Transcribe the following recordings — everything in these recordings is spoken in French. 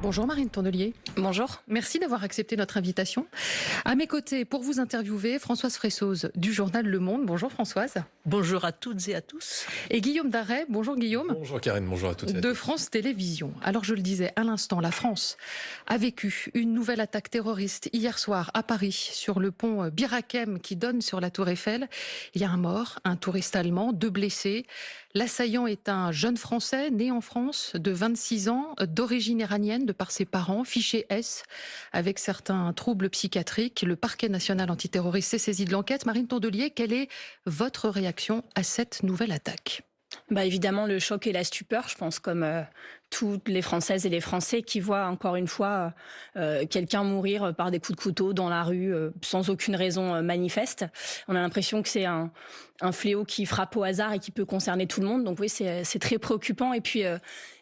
Bonjour Marine Tournelier. Bonjour. Merci d'avoir accepté notre invitation. À mes côtés, pour vous interviewer, Françoise Fressoz du journal Le Monde. Bonjour Françoise. Bonjour à toutes et à tous. Et Guillaume Darey. Bonjour Guillaume. Bonjour Karine, bonjour à toutes et à tous. De France Télévisions. Alors je le disais à l'instant, la France a vécu une nouvelle attaque terroriste hier soir à Paris sur le pont Bir Hakeim qui donne sur la Tour Eiffel. Il y a un mort, un touriste allemand, 2 blessés. L'assaillant est un jeune Français né en France de 26 ans, d'origine iranienne de par ses parents, fiché S avec certains troubles psychiatriques. Le parquet national antiterroriste s'est saisi de l'enquête. Marine Tournelier, quelle est votre réaction à cette nouvelle attaque ? Évidemment, le choc et la stupeur, je pense, comme toutes les Françaises et les Français qui voient encore une fois quelqu'un mourir par des coups de couteau dans la rue sans aucune raison manifeste. On a l'impression que c'est un fléau qui frappe au hasard et qui peut concerner tout le monde. Donc oui, c'est très préoccupant. Et puis,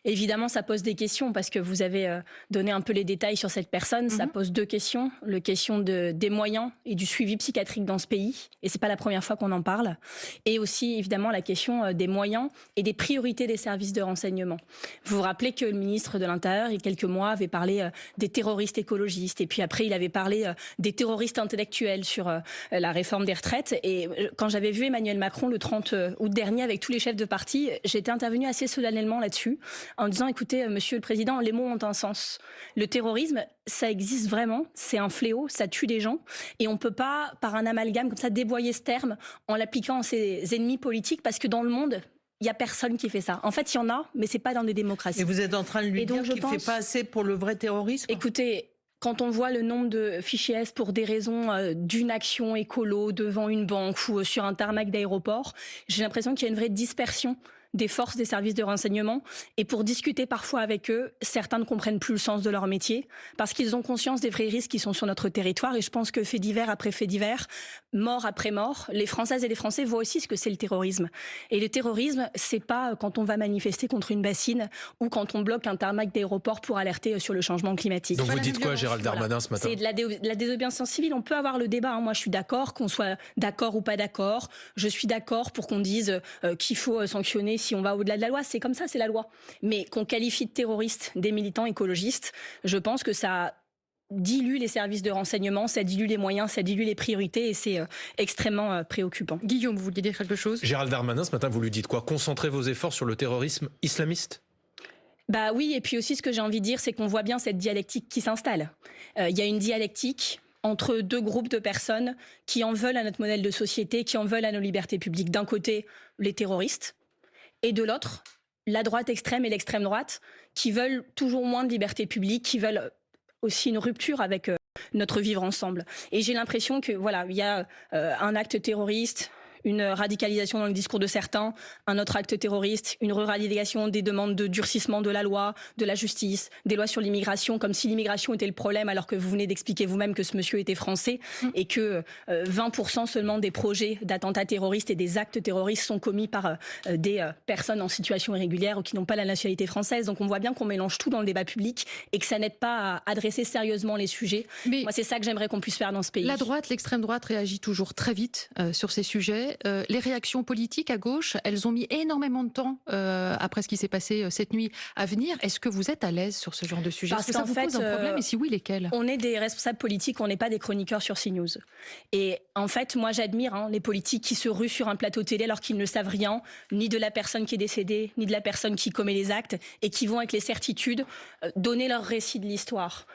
évidemment, ça pose des questions parce que vous avez donné un peu les détails sur cette personne. Ça pose 2 questions. La question des moyens et du suivi psychiatrique dans ce pays. Et c'est pas la première fois qu'on en parle. Et aussi, évidemment, la question des moyens et des priorités des services de renseignement. Vous vous rappelez que le ministre de l'Intérieur, il y a quelques mois, avait parlé des terroristes écologistes. Et puis après, il avait parlé des terroristes intellectuels sur la réforme des retraites. Et quand j'avais vu Emmanuel Macron le 30 août dernier avec tous les chefs de parti, j'étais intervenue assez solennellement là-dessus en disant, écoutez, Monsieur le Président, les mots ont un sens. Le terrorisme, ça existe vraiment, c'est un fléau, ça tue des gens. Et on ne peut pas, par un amalgame comme ça, dévoyer ce terme en l'appliquant à ses ennemis politiques parce que dans le monde, il n'y a personne qui fait ça. En fait, il y en a, mais ce n'est pas dans des démocraties. Et vous êtes en train de lui dire qu'il ne fait pas assez pour le vrai terrorisme ? Écoutez, quand on voit le nombre de fichiers S pour des raisons d'une action écolo devant une banque ou sur un tarmac d'aéroport, j'ai l'impression qu'il y a une vraie dispersion des forces des services de renseignement. Et pour discuter parfois avec eux, certains ne comprennent plus le sens de leur métier parce qu'ils ont conscience des vrais risques qui sont sur notre territoire. Et je pense que fait divers après fait divers, mort après mort, les Françaises et les Français voient aussi ce que c'est le terrorisme. Et le terrorisme, c'est pas quand on va manifester contre une bassine ou quand on bloque un tarmac d'aéroport pour alerter sur le changement climatique. Donc vous dites quoi, Gérald Darmanin, ce matin ? C'est de la désobéissance civile. On peut avoir le débat. Moi, je suis d'accord qu'on soit d'accord ou pas d'accord. Je suis d'accord pour qu'on dise qu'il faut sanctionner si on va au-delà de la loi. C'est comme ça, c'est la loi. Mais qu'on qualifie de terroristes des militants écologistes, je pense que ça dilue les services de renseignement, ça dilue les moyens, ça dilue les priorités et c'est extrêmement préoccupant. Guillaume, vous vouliez dire quelque chose ? Gérald Darmanin, ce matin, vous lui dites quoi ? Concentrez vos efforts sur le terrorisme islamiste ? Oui, et puis aussi ce que j'ai envie de dire, c'est qu'on voit bien cette dialectique qui s'installe. Il y a une dialectique entre 2 groupes de personnes qui en veulent à notre modèle de société, qui en veulent à nos libertés publiques. D'un côté, les terroristes, et de l'autre, la droite extrême et l'extrême droite, qui veulent toujours moins de liberté publique, qui veulent aussi une rupture avec notre vivre ensemble. Et j'ai l'impression que voilà, il y a un acte terroriste, une radicalisation dans le discours de certains, un autre acte terroriste, une re-radicalisation des demandes de durcissement de la loi, de la justice, des lois sur l'immigration, comme si l'immigration était le problème, alors que vous venez d'expliquer vous-même que ce monsieur était français et que 20% seulement des projets d'attentats terroristes et des actes terroristes sont commis par des personnes en situation irrégulière ou qui n'ont pas la nationalité française. Donc on voit bien qu'on mélange tout dans le débat public et que ça n'aide pas à adresser sérieusement les sujets. Mais moi, c'est ça que j'aimerais qu'on puisse faire dans ce pays. La droite, l'extrême droite réagit toujours très vite sur ces sujets. Les réactions politiques à gauche, elles ont mis énormément de temps après ce qui s'est passé cette nuit à venir. Est-ce que vous êtes à l'aise sur ce genre de sujet ? Est-ce que ça vous pose un problème et si oui, lesquels ? On est des responsables politiques, on n'est pas des chroniqueurs sur CNews. Et en fait, moi j'admire les politiques qui se ruent sur un plateau télé alors qu'ils ne savent rien, ni de la personne qui est décédée, ni de la personne qui commet les actes, et qui vont avec les certitudes donner leur récit de l'histoire.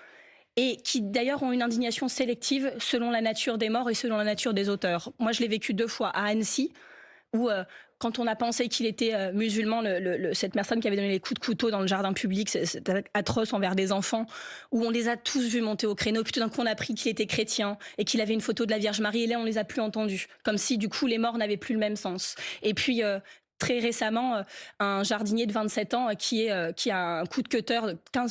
Et qui d'ailleurs ont une indignation sélective selon la nature des morts et selon la nature des auteurs. Moi, je l'ai vécu 2 fois à Annecy, où quand on a pensé qu'il était musulman, cette personne qui avait donné les coups de couteau dans le jardin public, c'est atroce envers des enfants, où on les a tous vus monter au créneau, puis tout d'un coup on a appris qu'il était chrétien et qu'il avait une photo de la Vierge Marie, et là on les a plus entendus, comme si du coup les morts n'avaient plus le même sens. Et puis très récemment, un jardinier de 27 ans qui a un coup de cutter,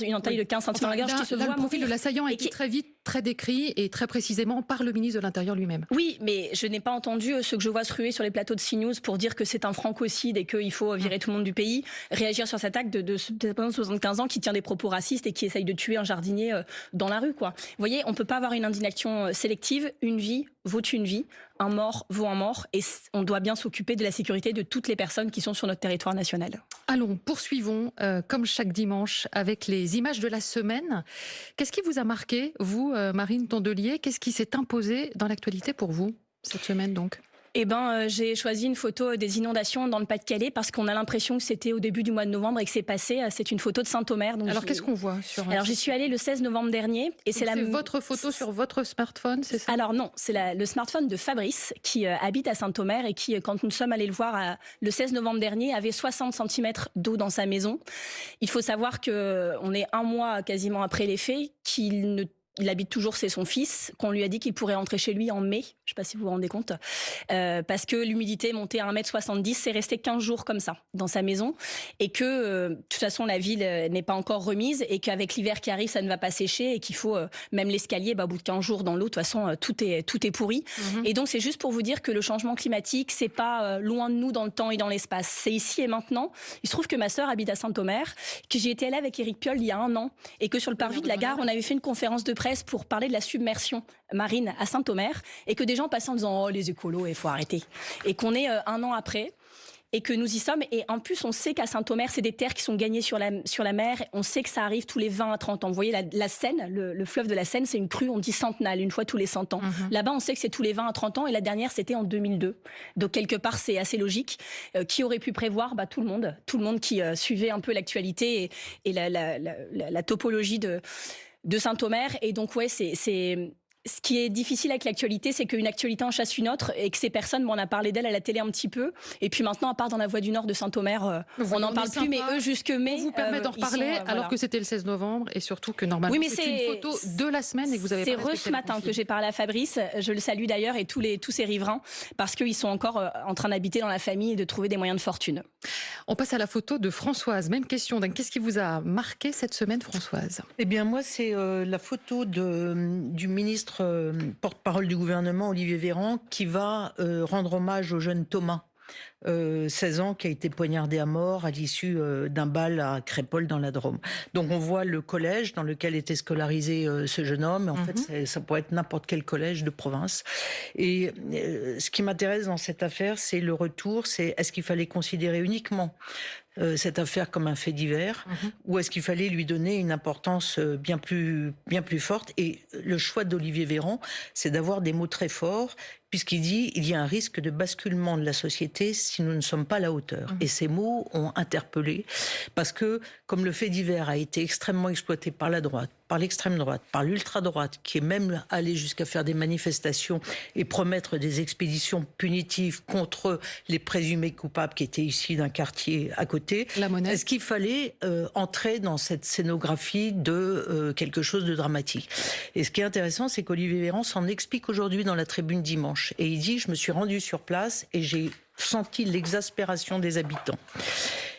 une entaille de 15 cm de large, qui se voit le profil mourir. de l'assaillant a été très vite très décrit et très précisément par le ministre de l'Intérieur lui-même. Oui, mais je n'ai pas entendu ceux que je vois se ruer sur les plateaux de CNews pour dire que c'est un francocide et qu'il faut virer tout le monde du pays, réagir sur cet acte de 75 ans qui tient des propos racistes et qui essaye de tuer un jardinier dans la rue, quoi. Vous voyez, on ne peut pas avoir une indignation sélective. Une vie vaut une vie, un mort vaut un mort, et on doit bien s'occuper de la sécurité de toutes les personnes qui sont sur notre territoire national. Allons, poursuivons, comme chaque dimanche, avec les images de la semaine. Qu'est-ce qui vous a marqué, vous, Marine Tondelier? Qu'est-ce qui s'est imposé dans l'actualité pour vous, cette semaine donc? Eh ben, j'ai choisi une photo des inondations dans le Pas-de-Calais parce qu'on a l'impression que c'était au début du mois de novembre et que c'est passé. C'est une photo de Saint-Omer. Alors, qu'est-ce qu'on voit sur... Alors, j'y suis allée le 16 novembre dernier. Et c'est votre photo sur votre smartphone, c'est ça? Alors non, c'est le smartphone de Fabrice qui habite à Saint-Omer et qui, quand nous sommes allés le voir le 16 novembre dernier, avait 60 cm d'eau dans sa maison. Il faut savoir qu'on est un mois quasiment après les faits, il habite toujours chez son fils, qu'on lui a dit qu'il pourrait rentrer chez lui en mai, je ne sais pas si vous vous rendez compte, parce que l'humidité est montée à 1,70 m, c'est resté 15 jours comme ça dans sa maison, et que de toute façon la ville n'est pas encore remise, et qu'avec l'hiver qui arrive, ça ne va pas sécher, et qu'il faut, même l'escalier, au bout de 15 jours dans l'eau, de toute façon, tout est pourri. Et donc c'est juste pour vous dire que le changement climatique, c'est pas loin de nous dans le temps et dans l'espace, c'est ici et maintenant. Il se trouve que ma sœur habite à Saint-Omer, que j'y étais allée avec Éric Piolle il y a 1 an, et que sur le parvis de la gare, on avait fait une conférence de presse pour parler de la submersion marine à Saint-Omer, et que des gens passaient en disant « Oh, les écolos, il faut arrêter ». Et qu'on est 1 an après, et que nous y sommes. Et en plus, on sait qu'à Saint-Omer, c'est des terres qui sont gagnées sur la mer. On sait que ça arrive tous les 20 à 30 ans. Vous voyez, la Seine, le fleuve de la Seine, c'est une crue, on dit centennale, une fois tous les 100 ans. Là-bas, on sait que c'est tous les 20 à 30 ans, et la dernière, c'était en 2002. Donc, quelque part, c'est assez logique. Qui aurait pu prévoir? Tout le monde. Tout le monde qui suivait un peu l'actualité et la topologie de Saint-Omer. Et donc, ouais, ce qui est difficile avec l'actualité, c'est qu'une actualité en chasse une autre, et que ces personnes, on a parlé d'elles à la télé un petit peu, et puis maintenant, à part dans la Voie du Nord de Saint-Omer, on n'en parle plus, mais eux, jusque mai... On vous permet d'en reparler, alors que c'était le 16 novembre, et surtout que normalement, oui, mais c'est une photo de la semaine, et que vous avez... C'est ce matin que j'ai parlé à Fabrice, je le salue d'ailleurs, et tous ces riverains, parce qu'ils sont encore en train d'habiter dans la famille et de trouver des moyens de fortune. On passe à la photo de Françoise. Même question. Qu'est-ce qui vous a marqué cette semaine, Françoise? Eh bien, moi, c'est la photo du ministre porte-parole du gouvernement, Olivier Véran, qui va rendre hommage au jeune Thomas, 16 ans, qui a été poignardé à mort à l'issue d'un bal à Crépol dans la Drôme. Donc on voit le collège dans lequel était scolarisé ce jeune homme. En fait, ça pourrait être n'importe quel collège de province. Et ce qui m'intéresse dans cette affaire, c'est le retour, c'est est-ce qu'il fallait considérer uniquement cette affaire comme un fait divers, ou est-ce qu'il fallait lui donner une importance bien plus forte? Et le choix d'Olivier Véran, c'est d'avoir des mots très forts, puisqu'il dit il y a un risque de basculement de la société si nous ne sommes pas à la hauteur. Et ces mots ont interpellé, parce que comme le fait divers a été extrêmement exploité par la droite, par l'extrême droite, par l'ultra-droite, qui est même allé jusqu'à faire des manifestations et promettre des expéditions punitives contre les présumés coupables qui étaient issus d'un quartier à côté. Est-ce qu'il fallait entrer dans cette scénographie de quelque chose de dramatique? Et ce qui est intéressant, c'est qu'Olivier Véran s'en explique aujourd'hui dans la Tribune dimanche. Et il dit « Je me suis rendu sur place et j'ai senti l'exaspération des habitants ».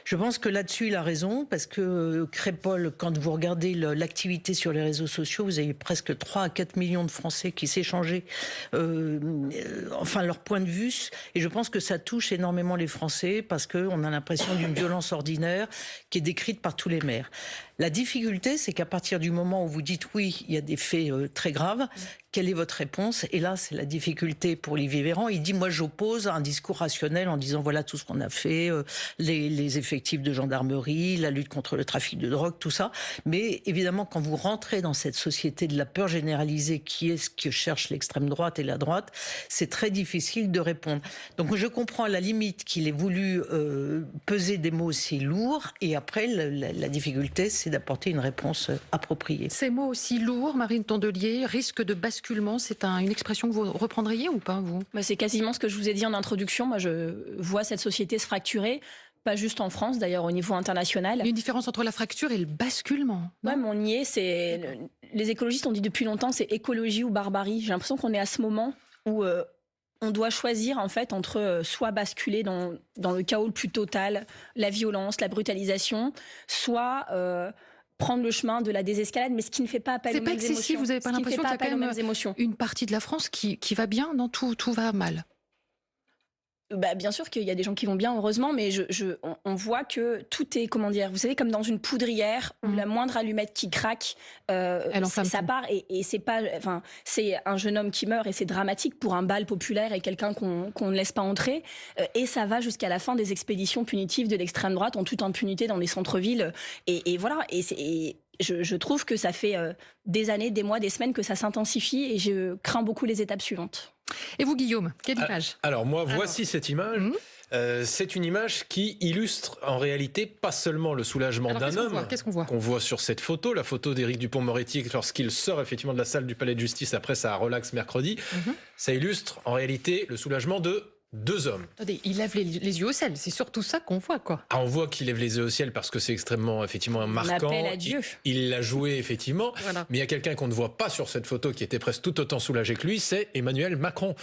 Je pense que là-dessus, il a raison, parce que Crépol, quand vous regardez l'activité sur les réseaux sociaux, vous avez presque 3 à 4 millions de Français qui s'échangeaient leur point de vue. Et je pense que ça touche énormément les Français, parce qu'on a l'impression d'une violence ordinaire qui est décrite par tous les maires. La difficulté, c'est qu'à partir du moment où vous dites oui, il y a des faits très graves, quelle est votre réponse? Et là, c'est la difficulté pour Olivier Véran. Il dit, moi, j'oppose un discours rationnel en disant, voilà tout ce qu'on a fait, les effectifs de gendarmerie, la lutte contre le trafic de drogue, tout ça. Mais évidemment, quand vous rentrez dans cette société de la peur généralisée, qui est ce que cherche l'extrême droite et la droite, c'est très difficile de répondre. Donc, je comprends à la limite qu'il ait voulu peser des mots aussi lourds. Et après, la difficulté, c'est d'apporter une réponse appropriée. Ces mots aussi lourds, Marine Tondelier, risque de basculement, c'est une expression que vous reprendriez ou pas, vous? C'est quasiment ce que je vous ai dit en introduction. Moi, je vois cette société se fracturer, pas juste en France, d'ailleurs au niveau international. Il y a une différence entre la fracture et le basculement. Oui, mais on y est. Les écologistes ont dit depuis longtemps, c'est écologie ou barbarie. J'ai l'impression qu'on est à ce moment où on doit choisir en fait entre soit basculer dans le chaos le plus total, la violence, la brutalisation, soit prendre le chemin de la désescalade, mais ce qui ne fait pas appel aux mêmes émotions. C'est pas excessif, vous n'avez pas l'impression qu'il y a quand même une partie de la France qui va bien? Non, tout va mal. Bien sûr qu'il y a des gens qui vont bien, heureusement, mais on voit que tout est, comment dire, vous savez, comme dans une poudrière où la moindre allumette qui craque, ça part et c'est pas, enfin, c'est un jeune homme qui meurt et c'est dramatique pour un bal populaire et quelqu'un qu'on ne laisse pas entrer, et ça va jusqu'à la fin des expéditions punitives de l'extrême droite en toute impunité dans les centres-villes, et voilà, je trouve que ça fait des années, des mois, des semaines que ça s'intensifie et je crains beaucoup les étapes suivantes. Et vous, Guillaume, quelle image? Alors moi, voici cette image. C'est une image qui illustre en réalité pas seulement le soulagement d'un homme qu'on voit sur cette photo, la photo d'Éric Dupond-Moretti lorsqu'il sort effectivement de la salle du palais de justice après sa relax mercredi. Ça illustre en réalité le soulagement de 2 hommes. Attendez, il lève les yeux au ciel, c'est surtout ça qu'on voit, quoi. On voit qu'il lève les yeux au ciel parce que c'est extrêmement, effectivement, marquant. Un appel à Dieu. Il l'a joué, effectivement. Voilà. Mais il y a quelqu'un qu'on ne voit pas sur cette photo qui était presque tout autant soulagé que lui, c'est Emmanuel Macron.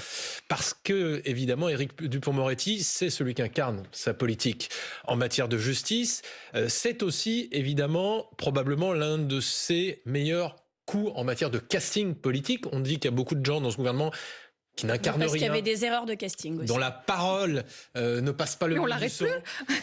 Parce que, évidemment, Éric Dupond-Moretti, c'est celui qui incarne sa politique en matière de justice. C'est aussi, évidemment, probablement l'un de ses meilleurs coups en matière de casting politique. On dit qu'il y a beaucoup de gens dans ce gouvernement qui n'incarne rien. Parce qu'il y avait des erreurs de casting aussi. Dont la parole ne passe pas le bout du son.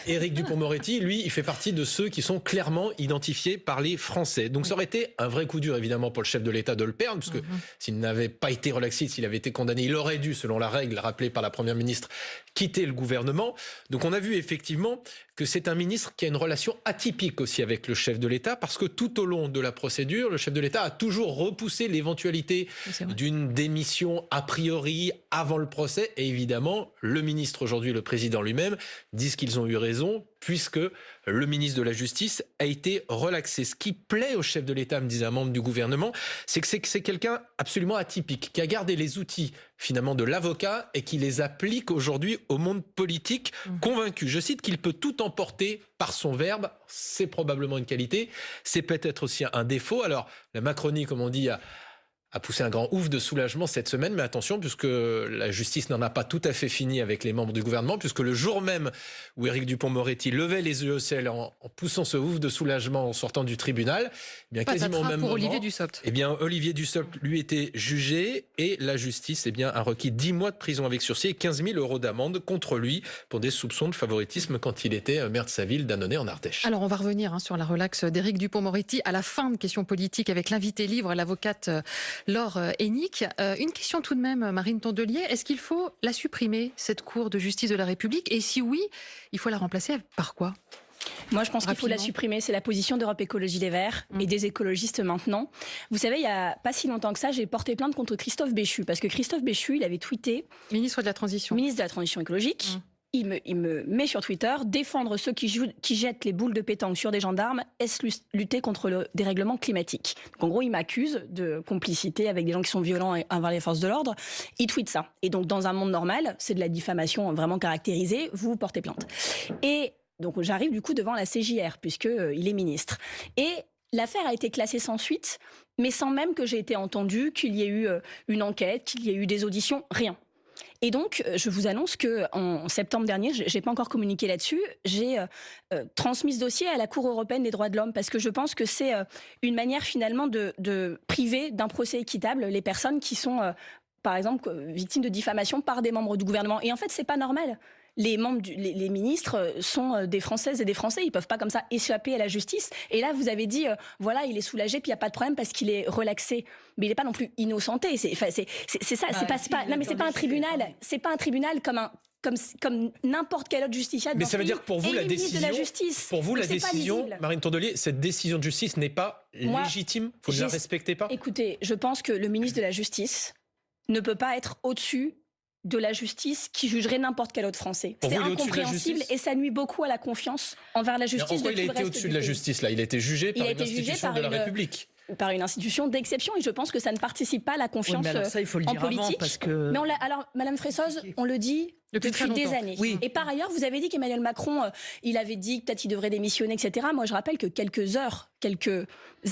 Éric Dupond-Moretti, lui, il fait partie de ceux qui sont clairement identifiés par les Français. Donc ça aurait été un vrai coup dur, évidemment, pour le chef de l'État de le perdre, parce que s'il n'avait pas été relaxé, s'il avait été condamné, il aurait dû, selon la règle rappelée par la Première ministre, quitter le gouvernement. Donc on a vu effectivement que c'est un ministre qui a une relation atypique aussi avec le chef de l'État, parce que tout au long de la procédure, le chef de l'État a toujours repoussé l'éventualité d'une démission a priori avant le procès. Et évidemment, le ministre aujourd'hui, le président lui-même, disent qu'ils ont eu raison, puisque le ministre de la Justice a été relaxé. Ce qui plaît au chef de l'État, me disait un membre du gouvernement, c'est que c'est quelqu'un absolument atypique, qui a gardé les outils finalement de l'avocat et qui les applique aujourd'hui au monde politique, convaincu, je cite, qu'il peut tout emporter par son verbe. C'est probablement une qualité, c'est peut-être aussi un défaut. Alors la Macronie, comme on dit, a poussé un grand ouf de soulagement cette semaine, mais attention, puisque la justice n'en a pas tout à fait fini avec les membres du gouvernement, puisque le jour même où Éric Dupond-Moretti levait les yeux au ciel en poussant ce ouf de soulagement en sortant du tribunal, eh bien quasiment au même moment, Olivier Dussopt. Eh bien Olivier Dussopt lui était jugé et la justice a requis 10 mois de prison avec sursis et 15 000 € d'amende contre lui pour des soupçons de favoritisme quand il était maire de sa ville d'Annonay en Ardèche. Alors on va revenir sur la relaxe d'Éric Dupond-Moretti à la fin de Questions politiques avec l'invité libre, l'avocate Laure Hennick. Une question tout de même, Marine Tondelier. Est-ce qu'il faut la supprimer, cette Cour de justice de la République? Et si oui, il faut la remplacer par quoi? Moi, je pense qu'il faut la supprimer. C'est la position d'Europe Écologie Les Verts et des écologistes maintenant. Vous savez, il n'y a pas si longtemps que ça, j'ai porté plainte contre Christophe Béchu. Parce que Christophe Béchu, il avait tweeté... Ministre de la Transition. Ministre de la Transition écologique. Il me met sur Twitter, défendre ceux qui jettent les boules de pétanque sur des gendarmes, est-ce lutter contre le dérèglement climatique? Donc en gros, il m'accuse de complicité avec des gens qui sont violents envers les forces de l'ordre. Il tweet ça. Et donc dans un monde normal, c'est de la diffamation vraiment caractérisée, vous portez plainte. Et donc j'arrive du coup devant la CJR, puisqu'il est ministre. Et l'affaire a été classée sans suite, mais sans même que j'ai été entendue, qu'il y ait eu une enquête, qu'il y ait eu des auditions, rien. Et donc, je vous annonce qu'en septembre dernier, je n'ai pas encore communiqué là-dessus, j'ai transmis ce dossier à la Cour européenne des droits de l'homme parce que je pense que c'est une manière finalement de priver d'un procès équitable les personnes qui sont, par exemple, victimes de diffamation par des membres du gouvernement. Et en fait, ce n'est pas normal. Les ministres sont des Françaises et des Français, ils ne peuvent pas comme ça échapper à la justice. Et là, vous avez dit, voilà, il est soulagé, puis il n'y a pas de problème parce qu'il est relaxé. Mais il n'est pas non plus innocenté. C'est ça, non, mais c'est pas un tribunal. C'est pas un tribunal comme n'importe quel autre justiciable. Mais ça veut dire que pour vous, la décision, Marine Tondelier, cette décision de justice n'est pas légitime? Vous ne la respectez pas? Écoutez, je pense que le ministre de la Justice ne peut pas être au-dessus de la justice qui jugerait n'importe quel autre Français. C'est incompréhensible et ça nuit beaucoup à la confiance envers la justice. Pourquoi il a été au-dessus de la justice là? Il a été jugé par une institution de la République. Par une institution d'exception et je pense que ça ne participe pas à la confiance ça, il faut le dire en politique. Avant, parce que... Mais alors, Madame Fressoz, on le dit depuis des années. Oui. Et par ailleurs, vous avez dit qu'Emmanuel Macron, il avait dit que peut-être il devrait démissionner, etc. Moi, je rappelle que quelques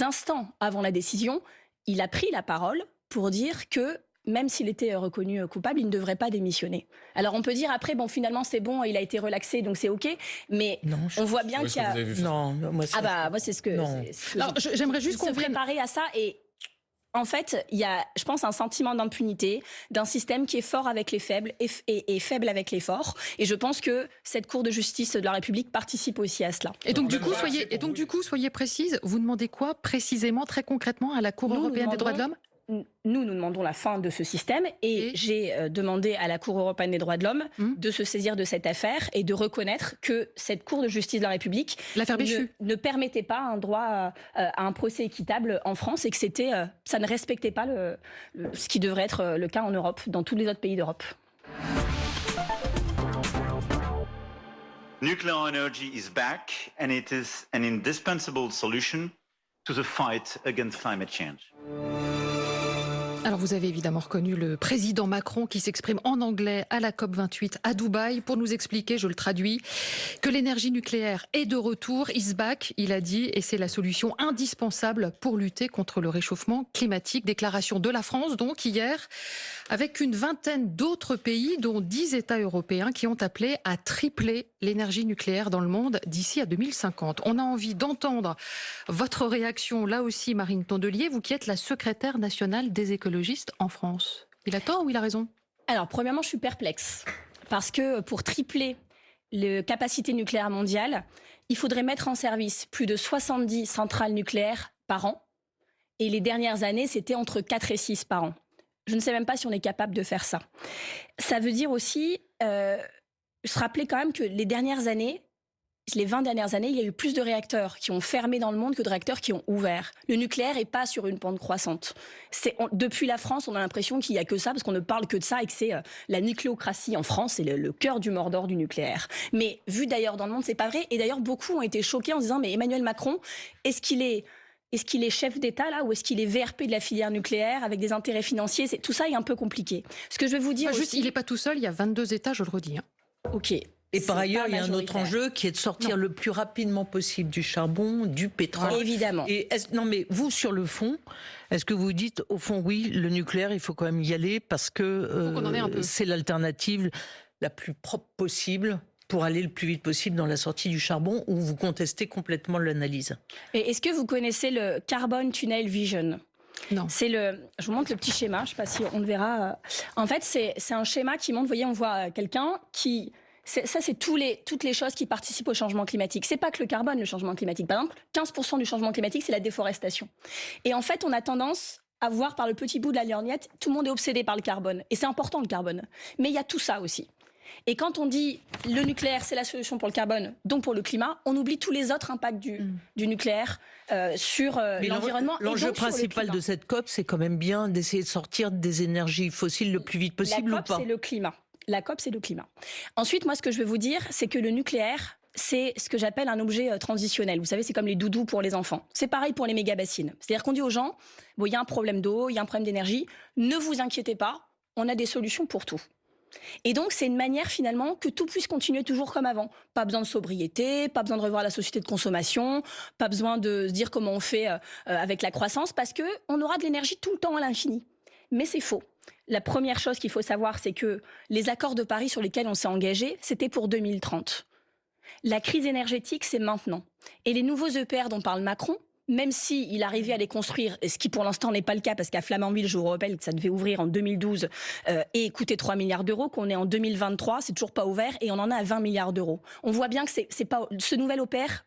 instants avant la décision, il a pris la parole pour dire que même s'il était reconnu coupable, il ne devrait pas démissionner. Alors on peut dire après, bon finalement c'est bon, il a été relaxé, donc c'est ok, mais on voit bien qu'il y a... Non, moi c'est ce que... Alors j'aimerais juste qu'on se préparer à ça et... En fait, il y a, je pense, un sentiment d'impunité d'un système qui est fort avec les faibles et faible avec les forts. Et je pense que cette Cour de justice de la République participe aussi à cela. Et donc, du coup, soyez précise, vous demandez quoi précisément, très concrètement, à la Cour européenne des droits de l'homme ? Nous demandons la fin de ce système et j'ai demandé à la Cour européenne des droits de l'homme de se saisir de cette affaire et de reconnaître que cette Cour de justice de la République ne permettait pas un droit à un procès équitable en France et que ça ne respectait pas ce qui devrait être le cas en Europe, dans tous les autres pays d'Europe. Nuclear energy is back and it is an indispensable solution to the fight against climate change. Alors vous avez évidemment reconnu le président Macron qui s'exprime en anglais à la COP28 à Dubaï pour nous expliquer, je le traduis, que l'énergie nucléaire est de retour, is back, il a dit, et c'est la solution indispensable pour lutter contre le réchauffement climatique. Déclaration de la France donc hier, avec une vingtaine d'autres pays, dont 10 États européens qui ont appelé à tripler l'énergie nucléaire dans le monde d'ici à 2050. On a envie d'entendre votre réaction là aussi, Marine Tondelier, vous qui êtes la secrétaire nationale des écologistes en France. Il a tort ou il a raison ? Alors, premièrement, je suis perplexe. Parce que pour tripler les capacités nucléaires mondiales, il faudrait mettre en service plus de 70 centrales nucléaires par an. Et les dernières années, c'était entre 4 et 6 par an. Je ne sais même pas si on est capable de faire ça. Ça veut dire aussi se rappeler quand même que les 20 dernières années, il y a eu plus de réacteurs qui ont fermé dans le monde que de réacteurs qui ont ouvert. Le nucléaire n'est pas sur une pente croissante. Depuis la France, on a l'impression qu'il n'y a que ça, parce qu'on ne parle que de ça et que c'est la nucléocratie en France, c'est le cœur du Mordor du nucléaire. Mais vu d'ailleurs dans le monde, c'est pas vrai. Et d'ailleurs, beaucoup ont été choqués en se disant, mais Emmanuel Macron, est-ce qu'il est chef d'État là, ou est-ce qu'il est VRP de la filière nucléaire avec des intérêts financiers ? Tout ça est un peu compliqué. Ce que je vais vous dire juste, il n'est pas tout seul, il y a 22 États, je le redis. Ok. Et par ailleurs, il y a un autre enjeu qui est de sortir le plus rapidement possible du charbon, du pétrole. Évidemment. Et non, mais vous, sur le fond, est-ce que vous dites, au fond, oui, le nucléaire, il faut quand même y aller parce que c'est l'alternative la plus propre possible pour aller le plus vite possible dans la sortie du charbon, ou vous contestez complètement l'analyse ? Et est-ce que vous connaissez le Carbon Tunnel Vision ? Non. Je vous montre le petit schéma, je ne sais pas si on le verra. En fait, c'est un schéma qui montre, vous voyez, on voit quelqu'un qui... c'est toutes les choses qui participent au changement climatique. C'est pas que le carbone, le changement climatique. Par exemple, 15% du changement climatique, c'est la déforestation. Et en fait, on a tendance à voir par le petit bout de la lorgnette, tout le monde est obsédé par le carbone. Et c'est important, le carbone. Mais il y a tout ça aussi. Et quand on dit le nucléaire, c'est la solution pour le carbone, donc pour le climat, on oublie tous les autres impacts du nucléaire sur l'environnement. L'enjeu principal de cette COP, c'est quand même bien d'essayer de sortir des énergies fossiles le plus vite possible, ou pas ? La COP, c'est le climat. La COP, c'est le climat. Ensuite, moi, ce que je veux vous dire, c'est que le nucléaire, c'est ce que j'appelle un objet transitionnel. Vous savez, c'est comme les doudous pour les enfants. C'est pareil pour les méga-bassines. C'est-à-dire qu'on dit aux gens, bon, il y a un problème d'eau, il y a un problème d'énergie, ne vous inquiétez pas, on a des solutions pour tout. Et donc, c'est une manière, finalement, que tout puisse continuer toujours comme avant. Pas besoin de sobriété, pas besoin de revoir la société de consommation, pas besoin de se dire comment on fait avec la croissance, parce qu'on aura de l'énergie tout le temps à l'infini. Mais c'est faux. La première chose qu'il faut savoir, c'est que les accords de Paris sur lesquels on s'est engagé, c'était pour 2030. La crise énergétique, c'est maintenant. Et les nouveaux EPR dont parle Macron, même s'il arrivait à les construire, ce qui pour l'instant n'est pas le cas, parce qu'à Flamanville, je vous rappelle que ça devait ouvrir en 2012 et coûter 3 milliards d'euros, qu'on est en 2023, c'est toujours pas ouvert, et on en a à 20 milliards d'euros. On voit bien que c'est pas ce nouvel EPR,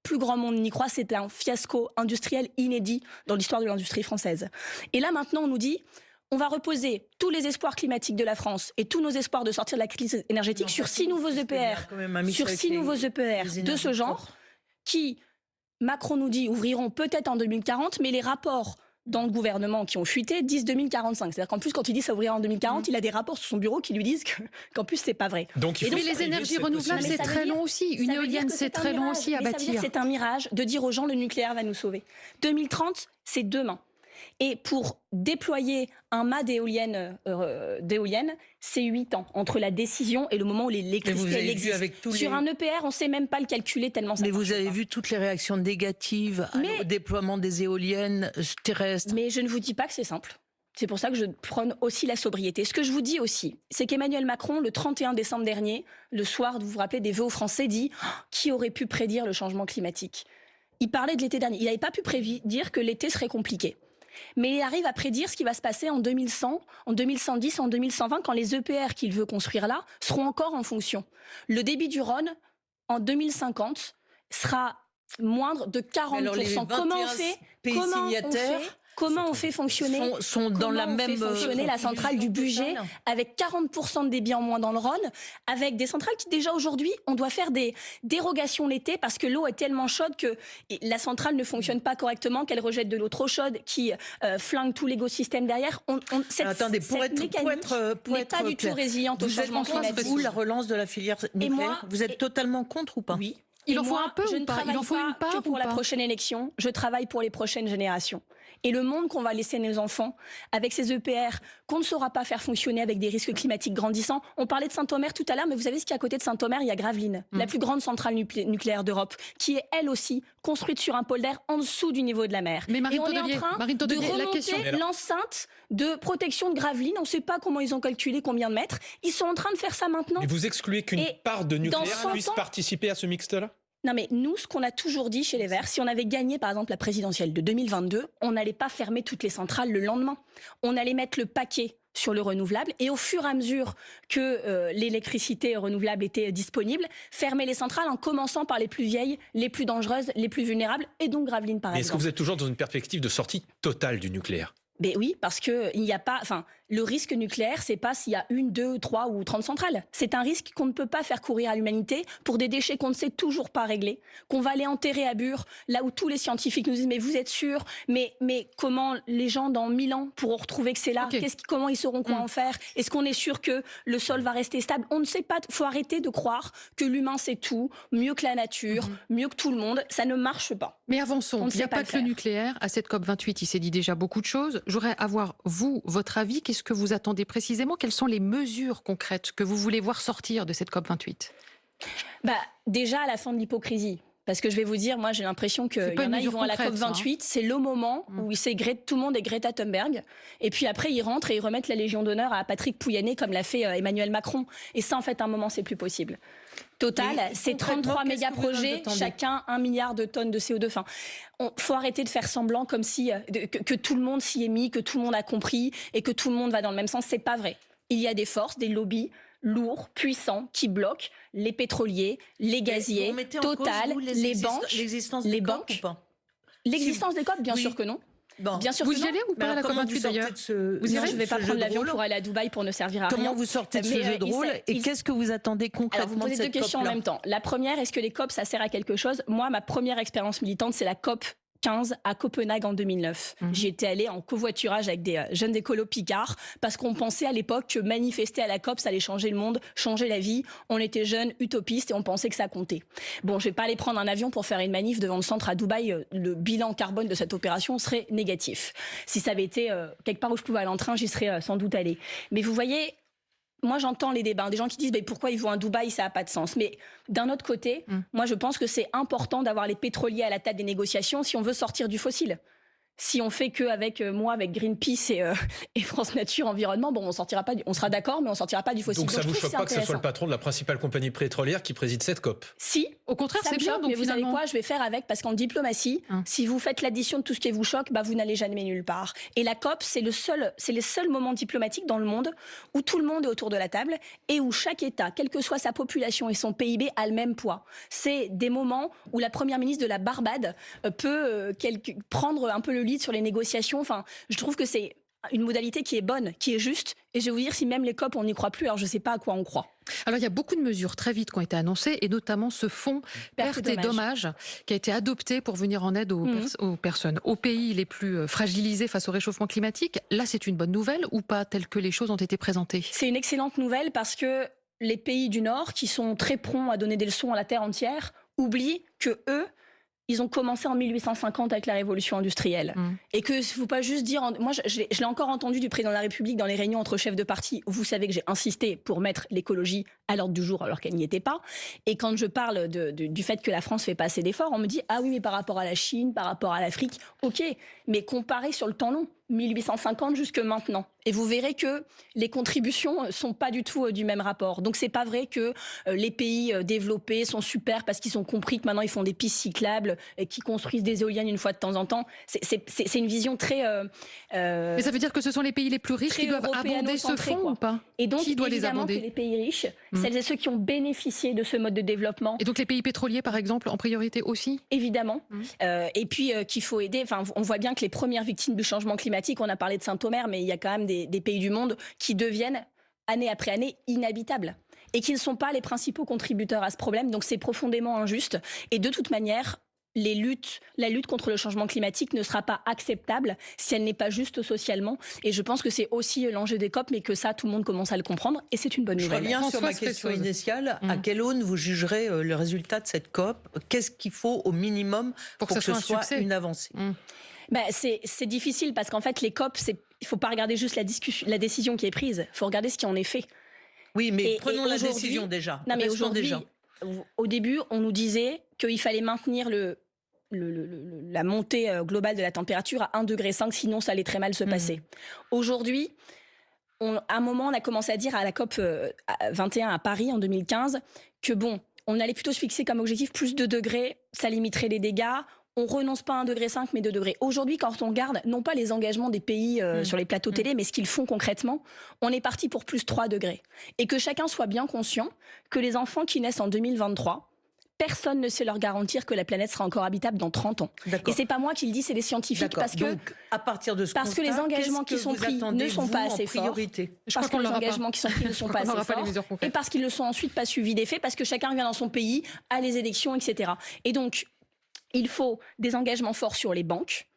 plus grand monde n'y croit, c'est un fiasco industriel inédit dans l'histoire de l'industrie française. Et là, maintenant, on nous dit... on va reposer tous les espoirs climatiques de la France et tous nos espoirs de sortir de la crise énergétique sur 6 nouveaux EPR, de ce genre, qui, Macron nous dit, ouvriront peut-être en 2040, mais les rapports dans le gouvernement qui ont fuité disent 2045. C'est-à-dire qu'en plus, quand il dit ça ouvrira en 2040, il a des rapports sur son bureau qui lui disent qu'en plus, c'est pas vrai. Donc, mais les énergies renouvelables, c'est très long aussi. Une éolienne, c'est très long aussi à bâtir. Ça veut dire que c'est un mirage de dire aux gens, le nucléaire va nous sauver. 2030, c'est demain. Et pour déployer un mât d'éoliennes, c'est 8 ans, entre la décision et le moment où l'électricité existe. Sur un EPR, on ne sait même pas le calculer tellement ça. Mais vous avez vu toutes les réactions négatives au déploiement des éoliennes terrestres. Mais je ne vous dis pas que c'est simple. C'est pour ça que je prône aussi la sobriété. Ce que je vous dis aussi, c'est qu'Emmanuel Macron, le 31 décembre dernier, le soir, vous vous rappelez, des vœux aux Français, dit « Qui aurait pu prédire le changement climatique ?» Il parlait de l'été dernier. Il n'avait pas pu prédire que l'été serait compliqué. Mais il arrive à prédire ce qui va se passer en 2100, en 2110, en 2120, quand les EPR qu'il veut construire là seront encore en fonction. Le débit du Rhône, en 2050, sera moindre de 40%. Alors, les 21 Comment on fait fonctionner, sont dans la même fonctionner la centrale du budget avec 40% de débit en moins dans le Rhône, avec des centrales qui déjà aujourd'hui, on doit faire des dérogations l'été parce que l'eau est tellement chaude que la centrale ne fonctionne pas correctement, qu'elle rejette de l'eau trop chaude, qui flingue tout l'écosystème derrière. Attendez, pour être pas du tout résiliente au changement climatique. Vous, la relance de la filière nucléaire, moi, vous êtes totalement contre ou pas? Oui. Il en faut un peu je ou ne pas? travaille Il en faut une part que pour ou la pas? prochaine élection, je travaille pour les prochaines générations. Et le monde qu'on va laisser nos enfants, avec ces EPR qu'on ne saura pas faire fonctionner avec des risques climatiques grandissants. On parlait de Saint-Omer tout à l'heure, mais vous savez ce qu'il y a à côté de Saint-Omer? Il y a Gravelines, la plus grande centrale nucléaire d'Europe, qui est elle aussi construite sur un polder en dessous du niveau de la mer. Mais et on est en train de remonter l'enceinte de protection de Gravelines. On ne sait pas comment ils ont calculé combien de mètres. Ils sont en train de faire ça maintenant. Mais vous excluez qu'une part de nucléaire puisse ans, participer à ce mixte-là? Non mais nous, ce qu'on a toujours dit chez les Verts, si on avait gagné par exemple la présidentielle de 2022, on n'allait pas fermer toutes les centrales le lendemain. On allait mettre le paquet sur le renouvelable et au fur et à mesure que l'électricité renouvelable était disponible, fermer les centrales en commençant par les plus vieilles, les plus dangereuses, les plus vulnérables et donc Gravelines par exemple. Est-ce que vous êtes toujours dans une perspective de sortie totale du nucléaire? Ben oui, parce que il n'y a pas, le risque nucléaire, c'est pas s'il y a 1, 2, 3 ou 30 centrales. C'est un risque qu'on ne peut pas faire courir à l'humanité pour des déchets qu'on ne sait toujours pas régler, qu'on va aller enterrer à Bure, là où tous les scientifiques nous disent mais vous êtes sûrs, mais comment les gens dans 1000 ans pourront retrouver que c'est là? Comment ils sauront quoi en faire? Est-ce qu'on est sûr que le sol va rester stable? On ne sait pas. Faut arrêter de croire que l'humain sait tout, mieux que la nature, mieux que tout le monde. Ça ne marche pas. Mais avançons. Il n'y a pas que le nucléaire. À cette COP28, il s'est dit déjà beaucoup de choses. J'aurais avoir, vous, votre avis. Qu'est-ce que vous attendez précisément? Quelles sont les mesures concrètes que vous voulez voir sortir de cette COP28? Déjà, à la fin de l'hypocrisie. Parce que je vais vous dire, moi j'ai l'impression qu'il y en a, ils vont à la COP28, c'est le moment où tout le monde est Greta Thunberg, et puis après ils rentrent et ils remettent la Légion d'honneur à Patrick Pouyanné comme l'a fait Emmanuel Macron. Et ça en fait à un moment c'est plus possible. Total, c'est 33 méga-projets, chacun 1 milliard de tonnes de CO2. Faut arrêter de faire semblant comme si que tout le monde s'y est mis, que tout le monde a compris et que tout le monde va dans le même sens. C'est pas vrai. Il y a des forces, des lobbies lourds, puissants, qui bloquent les pétroliers, les gaziers, Total, les banques. L'existence des COP ou pas? L'existence des COP, bien sûr que non. Bien sûr vous que y allez ou pas à la COP28 d'ailleurs? Je ne vais pas prendre l'avion pour aller à Dubaï pour ne servir à rien. Comment vous sortez de ce jeu de rôle et qu'est-ce que vous attendez concrètement de cette COP-là? Vous posez deux questions en même temps. La première, est-ce que les COP, ça sert à quelque chose? Moi, ma première expérience militante, c'est la COP 15 à Copenhague en 2009. J'y étais allée en covoiturage avec des jeunes écolos picards parce qu'on pensait à l'époque que manifester à la COP, ça allait changer le monde, changer la vie. On était jeunes, utopistes et on pensait que ça comptait. Bon, je vais pas aller prendre un avion pour faire une manif devant le centre à Dubaï. Le bilan carbone de cette opération serait négatif. Si ça avait été quelque part où je pouvais aller en train, j'y serais sans doute allée. Mais vous voyez, moi, j'entends les débats, des gens qui disent pourquoi ils vont à Dubaï, ça n'a pas de sens. Mais d'un autre côté, moi, je pense que c'est important d'avoir les pétroliers à la table des négociations si on veut sortir du fossile. Si on fait qu'avec moi, avec Greenpeace et France Nature Environnement, on sortira pas, on sera d'accord, mais on sortira pas du fossile. Donc ça vous choque pas que ce soit le patron de la principale compagnie pétrolière qui préside cette COP? Si, au contraire, c'est bien. Donc mais vous savez quoi, je vais faire avec, parce qu'en diplomatie, si vous faites l'addition de tout ce qui vous choque, vous n'allez jamais nulle part. Et la COP, c'est les seuls moments diplomatiques dans le monde où tout le monde est autour de la table et où chaque État, quelle que soit sa population et son PIB, a le même poids. C'est des moments où la première ministre de la Barbade peut prendre un peu le lead sur les négociations. Je trouve que c'est une modalité qui est bonne, qui est juste. Et je vais vous dire, si même les COP, on n'y croit plus, alors je ne sais pas à quoi on croit. Alors, il y a beaucoup de mesures très vite qui ont été annoncées, et notamment ce fonds pertes et dommages qui a été adopté pour venir en aide aux personnes, aux pays les plus fragilisés face au réchauffement climatique. Là, c'est une bonne nouvelle ou pas, telle que les choses ont été présentées? C'est une excellente nouvelle parce que les pays du Nord, qui sont très prompts à donner des leçons à la terre entière, oublient que eux, ils ont commencé en 1850 avec la révolution industrielle. Et que ne faut pas juste dire... Moi, je l'ai encore entendu du président de la République dans les réunions entre chefs de parti. Vous savez que j'ai insisté pour mettre l'écologie à l'ordre du jour alors qu'elle n'y était pas. Et quand je parle du fait que la France fait pas assez d'efforts, on me dit « Ah oui, mais par rapport à la Chine, par rapport à l'Afrique, ok. Mais comparé sur le temps long. 1850 jusque maintenant. Et vous verrez que les contributions sont pas du tout du même rapport. Donc c'est pas vrai que les pays développés sont super parce qu'ils ont compris que maintenant ils font des pistes cyclables et qu'ils construisent des éoliennes une fois de temps en temps. C'est une vision très... Mais ça veut dire que ce sont les pays les plus riches qui doivent abonder ce fonds ou pas? Et donc qui doit les évidemment abonder? que les pays riches, celles et ceux qui ont bénéficié de ce mode de développement... Et donc les pays pétroliers par exemple en priorité aussi? Évidemment. Et puis qu'il faut aider. Enfin, on voit bien que les premières victimes du changement climatique, on a parlé de Saint-Omer, mais il y a quand même des pays du monde qui deviennent, année après année, inhabitables. Et qui ne sont pas les principaux contributeurs à ce problème. Donc c'est profondément injuste. Et de toute manière, la lutte contre le changement climatique ne sera pas acceptable si elle n'est pas juste socialement. Et je pense que c'est aussi l'enjeu des COP, mais que ça, tout le monde commence à le comprendre. Et c'est une bonne nouvelle. Je reviens sur ma question initiale. À quelle aune vous jugerez le résultat de cette COP? Qu'est-ce qu'il faut au minimum pour que ce soit une avancée? Ben, c'est difficile parce qu'en fait, les COP, il ne faut pas regarder juste la décision qui est prise. Il faut regarder ce qui en est fait. Oui, mais prenons la décision déjà. Non, mais aujourd'hui, au début, on nous disait qu'il fallait maintenir la montée globale de la température à 1,5 degré, sinon ça allait très mal se passer. Aujourd'hui, à un moment, on a commencé à dire à la COP 21 à Paris en 2015 que bon, on allait plutôt se fixer comme objectif plus de degrés, ça limiterait les dégâts. On renonce pas à 1,5 degré, mais 2 degrés. Aujourd'hui, quand on regarde, non pas les engagements des pays sur les plateaux télé, mais ce qu'ils font concrètement, on est parti pour plus 3 degrés. Et que chacun soit bien conscient que les enfants qui naissent en 2023, personne ne sait leur garantir que la planète sera encore habitable dans 30 ans. Et c'est pas moi qui le dis, c'est les scientifiques. Parce que, donc, à partir de ce parce que les engagements qui sont pris ne sont pas assez forts. Parce que les engagements qui sont pris ne sont pas assez forts. Et parce qu'ils ne sont ensuite pas suivis des faits, parce que chacun revient dans son pays, a les élections, etc. Et donc, il faut des engagements forts sur les banques,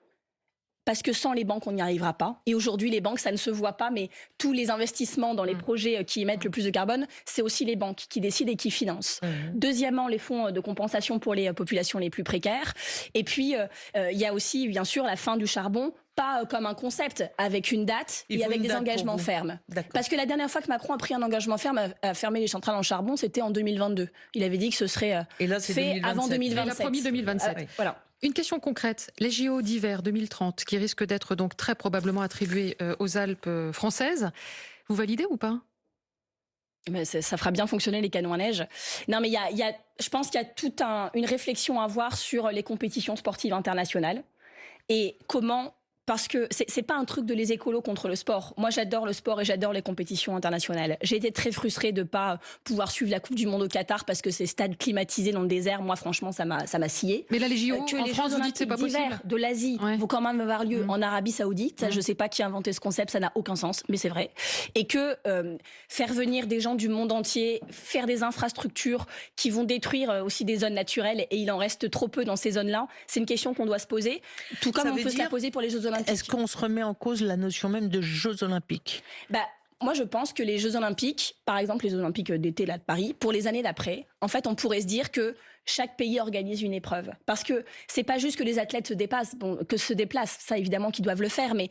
parce que sans les banques, on n'y arrivera pas. Et aujourd'hui, les banques, ça ne se voit pas, mais tous les investissements dans les projets qui émettent le plus de carbone, c'est aussi les banques qui décident et qui financent. Deuxièmement, les fonds de compensation pour les populations les plus précaires. Et puis, il y a aussi, bien sûr, la fin du charbon, pas comme un concept, avec une date et avec des engagements fermes. Parce que la dernière fois que Macron a pris un engagement ferme à fermer les centrales en charbon, c'était en 2022. Il avait dit que ce serait fait avant 2027. Il a promis 2027. Voilà. Une question concrète. Les JO d'hiver 2030, qui risquent d'être donc très probablement attribués aux Alpes françaises, vous validez ou pas? Mais ça fera bien fonctionner les canons à neige. Non, mais je pense qu'il y a toute une réflexion à avoir sur les compétitions sportives internationales et comment... Parce que c'est pas un truc de les écolos contre le sport. Moi, j'adore le sport et j'adore les compétitions internationales. J'ai été très frustrée de pas pouvoir suivre la Coupe du Monde au Qatar parce que c'est stade climatisé dans le désert. Moi, franchement, ça m'a scié. Mais là, les JO que en les France, Jeux vous dites c'est pas possible. de l'Asie vont quand même avoir lieu en Arabie Saoudite. Ça, je sais pas qui a inventé ce concept, ça n'a aucun sens, mais c'est vrai. Et que faire venir des gens du monde entier, faire des infrastructures qui vont détruire aussi des zones naturelles, et il en reste trop peu dans ces zones-là, c'est une question qu'on doit se poser. Tout comme on peut se la poser pour les Jeux Olympiques. Est-ce qu'on se remet en cause la notion même de Jeux Olympiques? Moi, je pense que les Jeux Olympiques, par exemple les Jeux Olympiques d'été là de Paris, pour les années d'après, en fait, on pourrait se dire que chaque pays organise une épreuve. Parce que c'est pas juste que les athlètes se déplacent, ça évidemment qu'ils doivent le faire, mais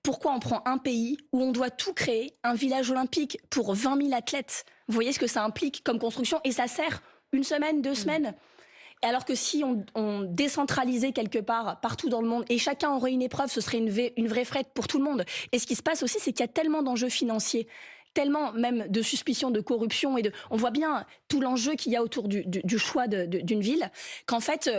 pourquoi on prend un pays où on doit tout créer, un village olympique pour 20 000 athlètes? Vous voyez ce que ça implique comme construction, et ça sert une semaine, 2 semaines. Alors que si on décentralisait quelque part, partout dans le monde, et chacun aurait une épreuve, ce serait une vraie frette pour tout le monde. Et ce qui se passe aussi, c'est qu'il y a tellement d'enjeux financiers, tellement même de suspicions de corruption, on voit bien tout l'enjeu qu'il y a autour du choix d'une ville, qu'en fait...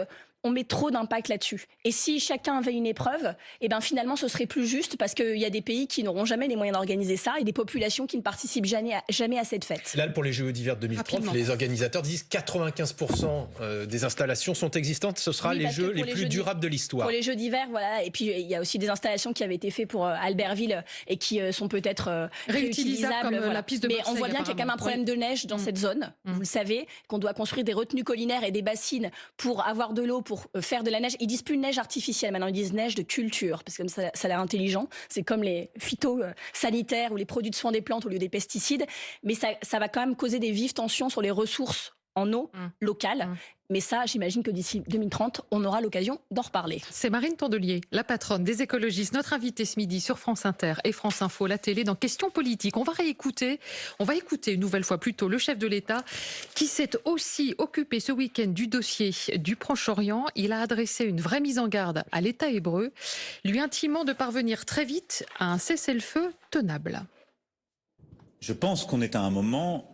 on met trop d'impact là-dessus. Et si chacun avait une épreuve, finalement, ce serait plus juste parce qu'il y a des pays qui n'auront jamais les moyens d'organiser ça et des populations qui ne participent jamais à cette fête. Là, pour les Jeux d'hiver 2030, les organisateurs disent 95% des installations sont existantes. Ce sera les Jeux les plus durables de l'histoire. Pour les Jeux d'hiver, voilà. Et puis, il y a aussi des installations qui avaient été faites pour Albertville et qui sont peut-être réutilisables. Comme la piste de Marseille, on voit bien qu'il y a quand même un problème de neige dans cette zone. Vous le savez, qu'on doit construire des retenues collinaires et des bassines pour avoir de l'eau, pour faire de la neige. Ils disent plus neige artificielle, maintenant ils disent neige de culture, parce que ça a l'air intelligent. C'est comme les phytosanitaires ou les produits de soins des plantes au lieu des pesticides. Mais ça va quand même causer des vives tensions sur les ressources en eau locale. Mais ça, j'imagine que d'ici 2030, on aura l'occasion d'en reparler. C'est Marine Tondelier, la patronne des écologistes, notre invitée ce midi sur France Inter et France Info, la télé, dans Questions politiques. On va écouter une nouvelle fois plutôt le chef de l'État qui s'est aussi occupé ce week-end du dossier du Proche-Orient. Il a adressé une vraie mise en garde à l'État hébreu, lui intimant de parvenir très vite à un cessez-le-feu tenable. Je pense qu'on est à un moment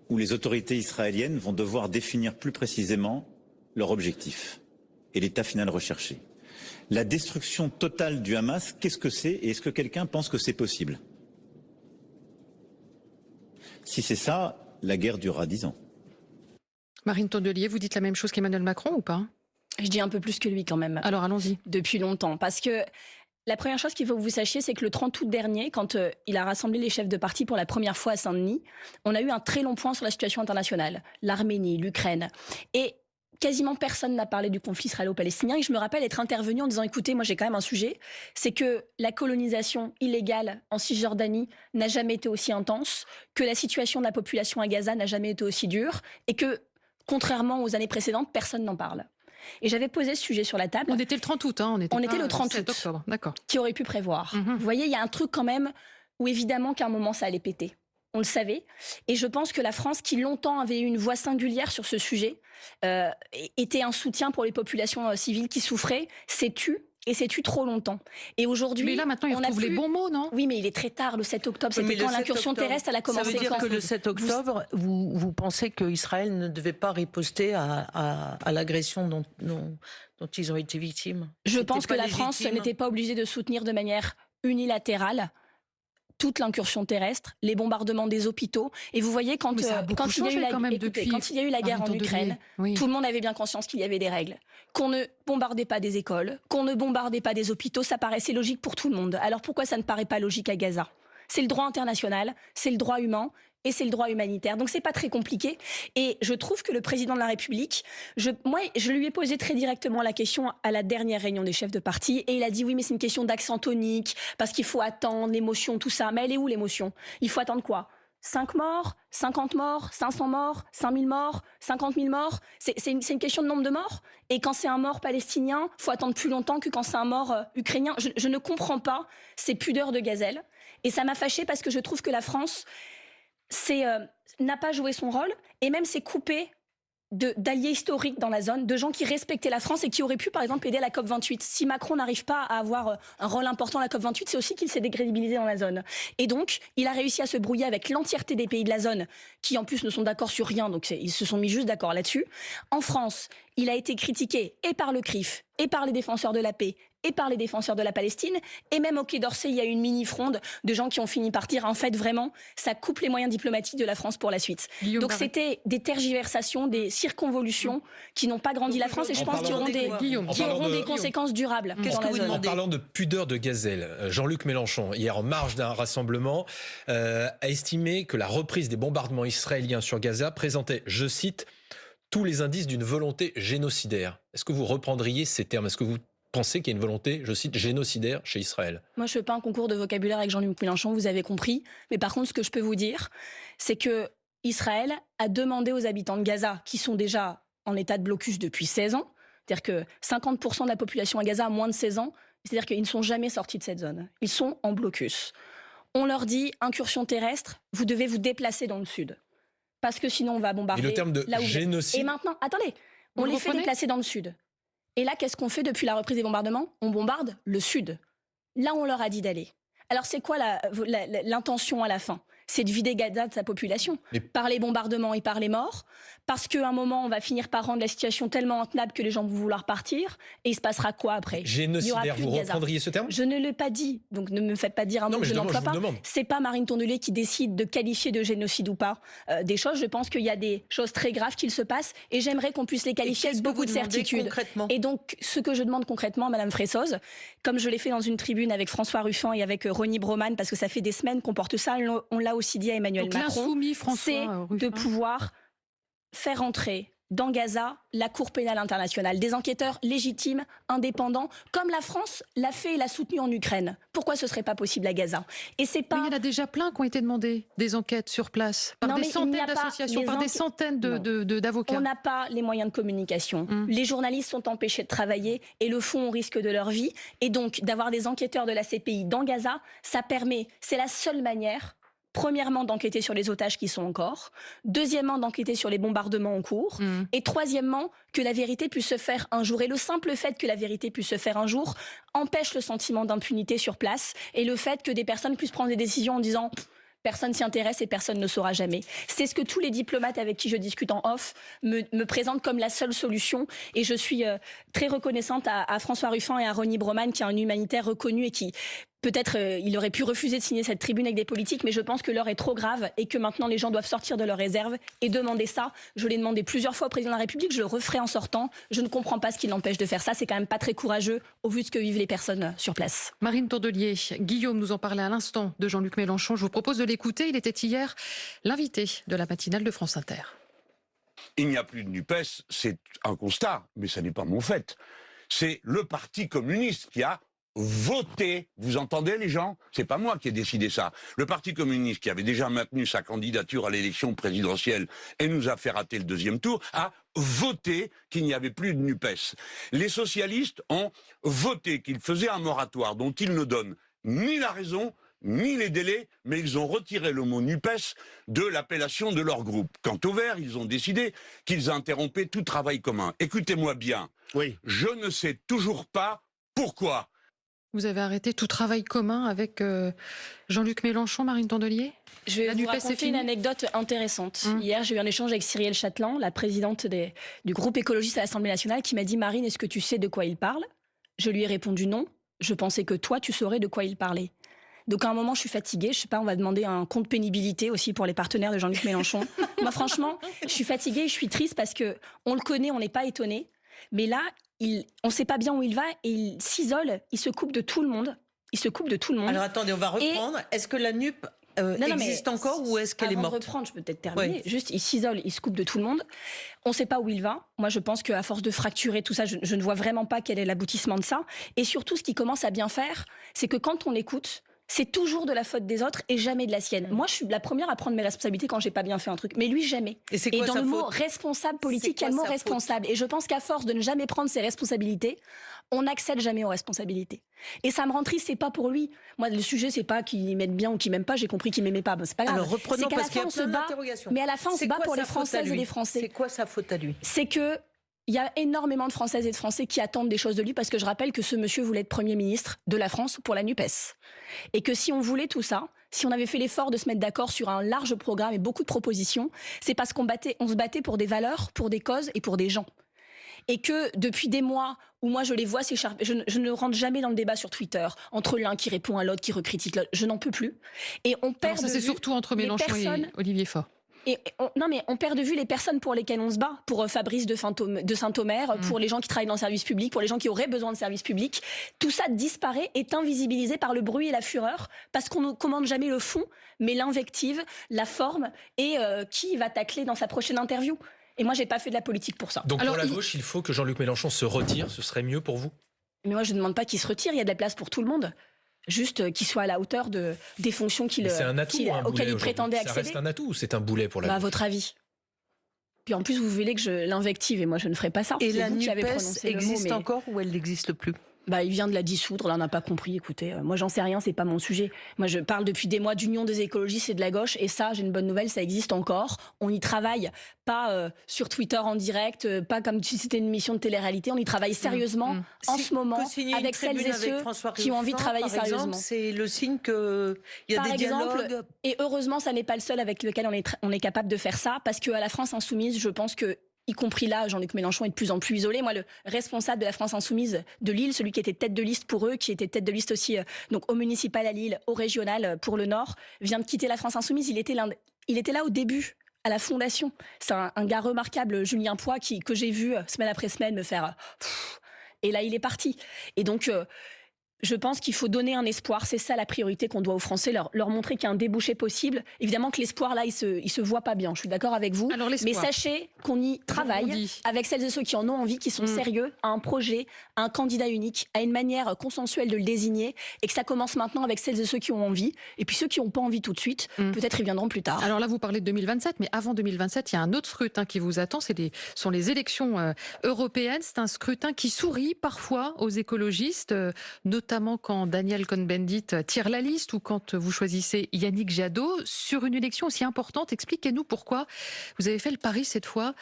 où les autorités israéliennes vont devoir définir plus précisément leur objectif et l'état final recherché. La destruction totale du Hamas, qu'est-ce que c'est et est-ce que quelqu'un pense que c'est possible? Si c'est ça, la guerre durera 10 ans. Marine Tondelier, vous dites la même chose qu'Emmanuel Macron ou pas? Je dis un peu plus que lui quand même. Alors allons-y. Depuis longtemps, parce que la première chose qu'il faut que vous sachiez, c'est que le 30 août dernier, quand il a rassemblé les chefs de parti pour la première fois à Saint-Denis, on a eu un très long point sur la situation internationale, l'Arménie, l'Ukraine. Et quasiment personne n'a parlé du conflit israélo-palestinien. Et je me rappelle être intervenu en disant, écoutez, moi j'ai quand même un sujet, c'est que la colonisation illégale en Cisjordanie n'a jamais été aussi intense, que la situation de la population à Gaza n'a jamais été aussi dure, et que, contrairement aux années précédentes, personne n'en parle. Et j'avais posé ce sujet sur la table. On était le 30 août, hein, on était le 30 août. Octobre, d'accord. Qui aurait pu prévoir. Vous voyez, il y a un truc quand même où évidemment qu'à un moment ça allait péter. On le savait. Et je pense que la France, qui longtemps avait eu une voix singulière sur ce sujet, était un soutien pour les populations civiles qui souffraient, s'est tue. Et s'est tue trop longtemps. Et aujourd'hui, mais là maintenant, il retrouve les bons mots, non? Oui, mais il est très tard, le 7 octobre. C'était quand l'incursion terrestre, elle a commencé. Ça veut dire que le 7 octobre, vous pensez qu'Israël ne devait pas riposter à l'agression dont ils ont été victimes? Je pense que la France n'était pas obligée de soutenir de manière unilatérale toute l'incursion terrestre, les bombardements des hôpitaux. Et vous voyez, quand il y a eu la guerre en Ukraine, tout le monde avait bien conscience qu'il y avait des règles. Qu'on ne bombardait pas des écoles, qu'on ne bombardait pas des hôpitaux, ça paraissait logique pour tout le monde. Alors pourquoi ça ne paraît pas logique à Gaza? C'est le droit international, c'est le droit humain et c'est le droit humanitaire. Donc c'est pas très compliqué. Et je trouve que le président de la République, je lui ai posé très directement la question à la dernière réunion des chefs de parti et il a dit oui, mais c'est une question d'accent tonique, parce qu'il faut attendre l'émotion, tout ça. Mais elle est où l'émotion? Il faut attendre quoi? 5 morts, 50 morts, 500 morts, 5000 morts, 50 000 morts. C'est une question de nombre de morts. Et quand c'est un mort palestinien, il faut attendre plus longtemps que quand c'est un mort ukrainien. Je ne comprends pas ces pudeurs de gazelle. Et ça m'a fâchée parce que je trouve que la France n'a pas joué son rôle et même s'est coupée d'alliés historiques dans la zone, de gens qui respectaient la France et qui auraient pu, par exemple, aider à la COP28. Si Macron n'arrive pas à avoir un rôle important à la COP28, c'est aussi qu'il s'est décrédibilisé dans la zone. Et donc, il a réussi à se brouiller avec l'entièreté des pays de la zone, qui en plus ne sont d'accord sur rien, donc ils se sont mis juste d'accord là-dessus. En France, il a été critiqué et par le CRIF, et par les défenseurs de la paix, et par les défenseurs de la Palestine, et même au Quai d'Orsay, il y a eu une mini-fronde de gens qui ont fini par dire, en fait, vraiment, ça coupe les moyens diplomatiques de la France pour la suite. Donc c'était des tergiversations, des circonvolutions qui n'ont pas grandi la France, et je pense qu'ils auront des conséquences durables. En parlant de pudeur de gazelle, Jean-Luc Mélenchon, hier en marge d'un rassemblement, a estimé que la reprise des bombardements israéliens sur Gaza présentait, je cite, tous les indices d'une volonté génocidaire. Est-ce que vous reprendriez ces termes? Est-ce que vous pensez qu'il y a une volonté, je cite, génocidaire chez Israël? Moi, je ne fais pas un concours de vocabulaire avec Jean-Luc Mélenchon, vous avez compris. Mais par contre, ce que je peux vous dire, c'est que Israël a demandé aux habitants de Gaza, qui sont déjà en état de blocus depuis 16 ans, c'est-à-dire que 50% de la population à Gaza a moins de 16 ans, c'est-à-dire qu'ils ne sont jamais sortis de cette zone. Ils sont en blocus. On leur dit, incursion terrestre, vous devez vous déplacer dans le sud. Parce que sinon, on va bombarder. Et le terme de génocide... Et maintenant, attendez, on les fait déplacer dans le sud. Et là, qu'est-ce qu'on fait depuis la reprise des bombardements? On bombarde le sud. Là, on leur a dit d'aller. Alors, c'est quoi l'intention à la fin? C'est de vider Gaza de sa population, par les bombardements et par les morts, parce qu'à un moment, on va finir par rendre la situation tellement intenable que les gens vont vouloir partir, et il se passera quoi après? Génocidaire, vous reprendriez ce terme? Je ne l'ai pas dit, donc ne me faites pas dire un mot que je n'emploie pas. C'est pas Marine Tondelier qui décide de qualifier de génocide ou pas des choses. Je pense qu'il y a des choses très graves qui se passent, et j'aimerais qu'on puisse les qualifier avec beaucoup de certitude. Et donc, ce que je demande concrètement, Madame Fressoz, comme je l'ai fait dans une tribune avec François Ruffin et avec Ronnie Broman, parce que ça fait des semaines qu'on porte ça, on l'a aussi dit à Emmanuel Macron, c'est de pouvoir faire entrer dans Gaza la Cour pénale internationale, des enquêteurs légitimes, indépendants, comme la France l'a fait et l'a soutenu en Ukraine. Pourquoi ce ne serait pas possible à Gaza? Et c'est pas... Mais il y en a déjà plein qui ont été demandés, des enquêtes sur place, par des centaines d'associations, par des centaines d'avocats. On n'a pas les moyens de communication. Les journalistes sont empêchés de travailler et le font au risque de leur vie. Et donc, d'avoir des enquêteurs de la CPI dans Gaza, ça permet, c'est la seule manière... Premièrement, d'enquêter sur les otages qui sont encore. Deuxièmement, d'enquêter sur les bombardements en cours. Et troisièmement, que la vérité puisse se faire un jour. Et le simple fait que la vérité puisse se faire un jour empêche le sentiment d'impunité sur place et le fait que des personnes puissent prendre des décisions en disant... Personne s'y intéresse et personne ne saura jamais. C'est ce que tous les diplomates avec qui je discute en off me présentent comme la seule solution. Et je suis très reconnaissante à François Ruffin et à Ronnie Broman, qui est un humanitaire reconnu et qui... Peut-être il aurait pu refuser de signer cette tribune avec des politiques, mais je pense que l'heure est trop grave et que maintenant les gens doivent sortir de leurs réserves et demander ça. Je l'ai demandé plusieurs fois au président de la République, je le referai en sortant. Je ne comprends pas ce qui l'empêche de faire ça. C'est quand même pas très courageux au vu de ce que vivent les personnes sur place. Marine Tourdelier, Guillaume nous en parlait à l'instant de Jean-Luc Mélenchon. Je vous propose de l'écouter. Il était hier l'invité de la matinale de France Inter. Il n'y a plus de NUPES, c'est un constat, mais ce n'est pas mon fait. C'est le Parti communiste qui a voté. Vous entendez les gens? C'est pas moi qui ai décidé ça. Le Parti communiste, qui avait déjà maintenu sa candidature à l'élection présidentielle et nous a fait rater le deuxième tour, a voté qu'il n'y avait plus de NUPES. Les socialistes ont voté qu'ils faisaient un moratoire dont ils ne donnent ni la raison ni les délais, mais ils ont retiré le mot NUPES de l'appellation de leur groupe. Quant aux Verts, ils ont décidé qu'ils interrompaient tout travail commun. Écoutez-moi bien, oui. Je ne sais toujours pas pourquoi. Vous avez arrêté tout travail commun avec Jean-Luc Mélenchon, Marine Tourdelier? Je vais vous raconter une anecdote intéressante. Hier, j'ai eu un échange avec Cyrielle Châtelain, la présidente du groupe écologiste à l'Assemblée nationale, qui m'a dit « Marine, est-ce que tu sais de quoi il parle ?» Je lui ai répondu « Non, je pensais que toi, tu saurais de quoi il parlait. » Donc à un moment, je suis fatiguée. Je sais pas, on va demander un compte pénibilité aussi pour les partenaires de Jean-Luc Mélenchon. Moi, franchement, je suis fatiguée, je suis triste parce que on le connaît, on n'est pas étonné. Mais là, on ne sait pas bien où il va et il s'isole, il se coupe de tout le monde. Alors attendez, on va reprendre. Est-ce que la NUP existe encore ou est-ce qu'elle est morte? Avant de reprendre, je peux peut-être terminer. Oui. Juste, il s'isole, il se coupe de tout le monde. On ne sait pas où il va. Moi, je pense qu'à force de fracturer tout ça, je ne vois vraiment pas quel est l'aboutissement de ça. Et surtout, ce qui commence à bien faire, c'est que quand on l'écoute, c'est toujours de la faute des autres et jamais de la sienne. Moi, je suis la première à prendre mes responsabilités quand j'ai pas bien fait un truc. Mais lui, jamais. Et dans le mot responsable politique, il y a le mot responsable. Et je pense qu'à force de ne jamais prendre ses responsabilités, on n'accède jamais aux responsabilités. Et ça me rend triste, c'est pas pour lui. Moi, le sujet, c'est pas qu'il m'aime bien ou qu'il m'aime pas. J'ai compris qu'il m'aimait pas. Ben, c'est pas grave. Alors reprenons parce qu'il y a plein d'interrogations. Mais à la fin, on se bat pour les Françaises et les Français. C'est quoi sa faute à lui? C'est que il y a énormément de Françaises et de Français qui attendent des choses de lui parce que je rappelle que ce monsieur voulait être Premier ministre de la France pour la NUPES. Et que si on voulait tout ça, si on avait fait l'effort de se mettre d'accord sur un large programme et beaucoup de propositions, c'est parce qu'on se battait pour des valeurs, pour des causes et pour des gens. Et que depuis des mois où moi je les vois s'écharper, je ne rentre jamais dans le débat sur Twitter, entre l'un qui répond à l'autre, qui recritique l'autre, je n'en peux plus. Et on perd ça, c'est surtout entre Mélenchon et Olivier Faure. Non, mais on perd de vue les personnes pour lesquelles on se bat. Pour Fabrice de Saint-Omer, pour les gens qui travaillent dans le service public, pour les gens qui auraient besoin de service public. Tout ça disparaît, est invisibilisé par le bruit et la fureur, parce qu'on ne commande jamais le fond, mais l'invective, la forme et qui va tacler dans sa prochaine interview. Et moi, j'ai pas fait de la politique pour ça. Donc pour la gauche, il faut que Jean-Luc Mélenchon se retire, ce serait mieux pour vous? Mais moi, je ne demande pas qu'il se retire, il y a de la place pour tout le monde. Juste qu'il soit à la hauteur des fonctions auxquelles il prétendait accéder. Ça reste un atout ou c'est un boulet pour la gauche? À votre avis? Puis en plus, vous voulez que je l'invective et moi, je ne ferai pas ça. Et la NUPES existe encore ou elle n'existe plus? Il vient de la dissoudre, là on n'a pas compris, écoutez, moi j'en sais rien, c'est pas mon sujet. Moi je parle depuis des mois d'union des écologistes et de la gauche, et ça, j'ai une bonne nouvelle, ça existe encore. On y travaille, pas sur Twitter en direct, pas comme si c'était une émission de télé-réalité, on y travaille sérieusement en ce moment, avec celles et ceux qui ont envie de travailler sérieusement. C'est le signe qu'il y a des dialogues. Et heureusement, ça n'est pas le seul avec lequel on est capable de faire ça, parce qu'à la France Insoumise, je pense que y compris là, Jean-Luc Mélenchon est de plus en plus isolé. Moi, le responsable de la France Insoumise de Lille, celui qui était tête de liste pour eux, qui était tête de liste aussi donc au municipal à Lille, au régional pour le Nord, vient de quitter la France Insoumise. Il était là au début, à la fondation. C'est un gars remarquable, Julien Poix, que j'ai vu semaine après semaine me faire... Et là, il est parti. Et donc... Je pense qu'il faut donner un espoir, c'est ça la priorité qu'on doit aux Français, leur montrer qu'il y a un débouché possible. Évidemment que l'espoir là, il se voit pas bien, je suis d'accord avec vous. Alors, Mais l'espoir. sachez qu'on y travaille avec celles et ceux qui en ont envie, qui sont sérieux, à un projet, à un candidat unique, à une manière consensuelle de le désigner, et que ça commence maintenant avec celles et ceux qui ont envie. Et puis ceux qui n'ont pas envie tout de suite, peut-être ils viendront plus tard. Alors là, vous parlez de 2027, mais avant 2027, il y a un autre scrutin qui vous attend, sont les élections européennes. C'est un scrutin qui sourit parfois aux écologistes, notamment quand Daniel Cohn-Bendit tire la liste ou quand vous choisissez Yannick Jadot. Sur une élection aussi importante, expliquez-nous pourquoi vous avez fait le pari cette fois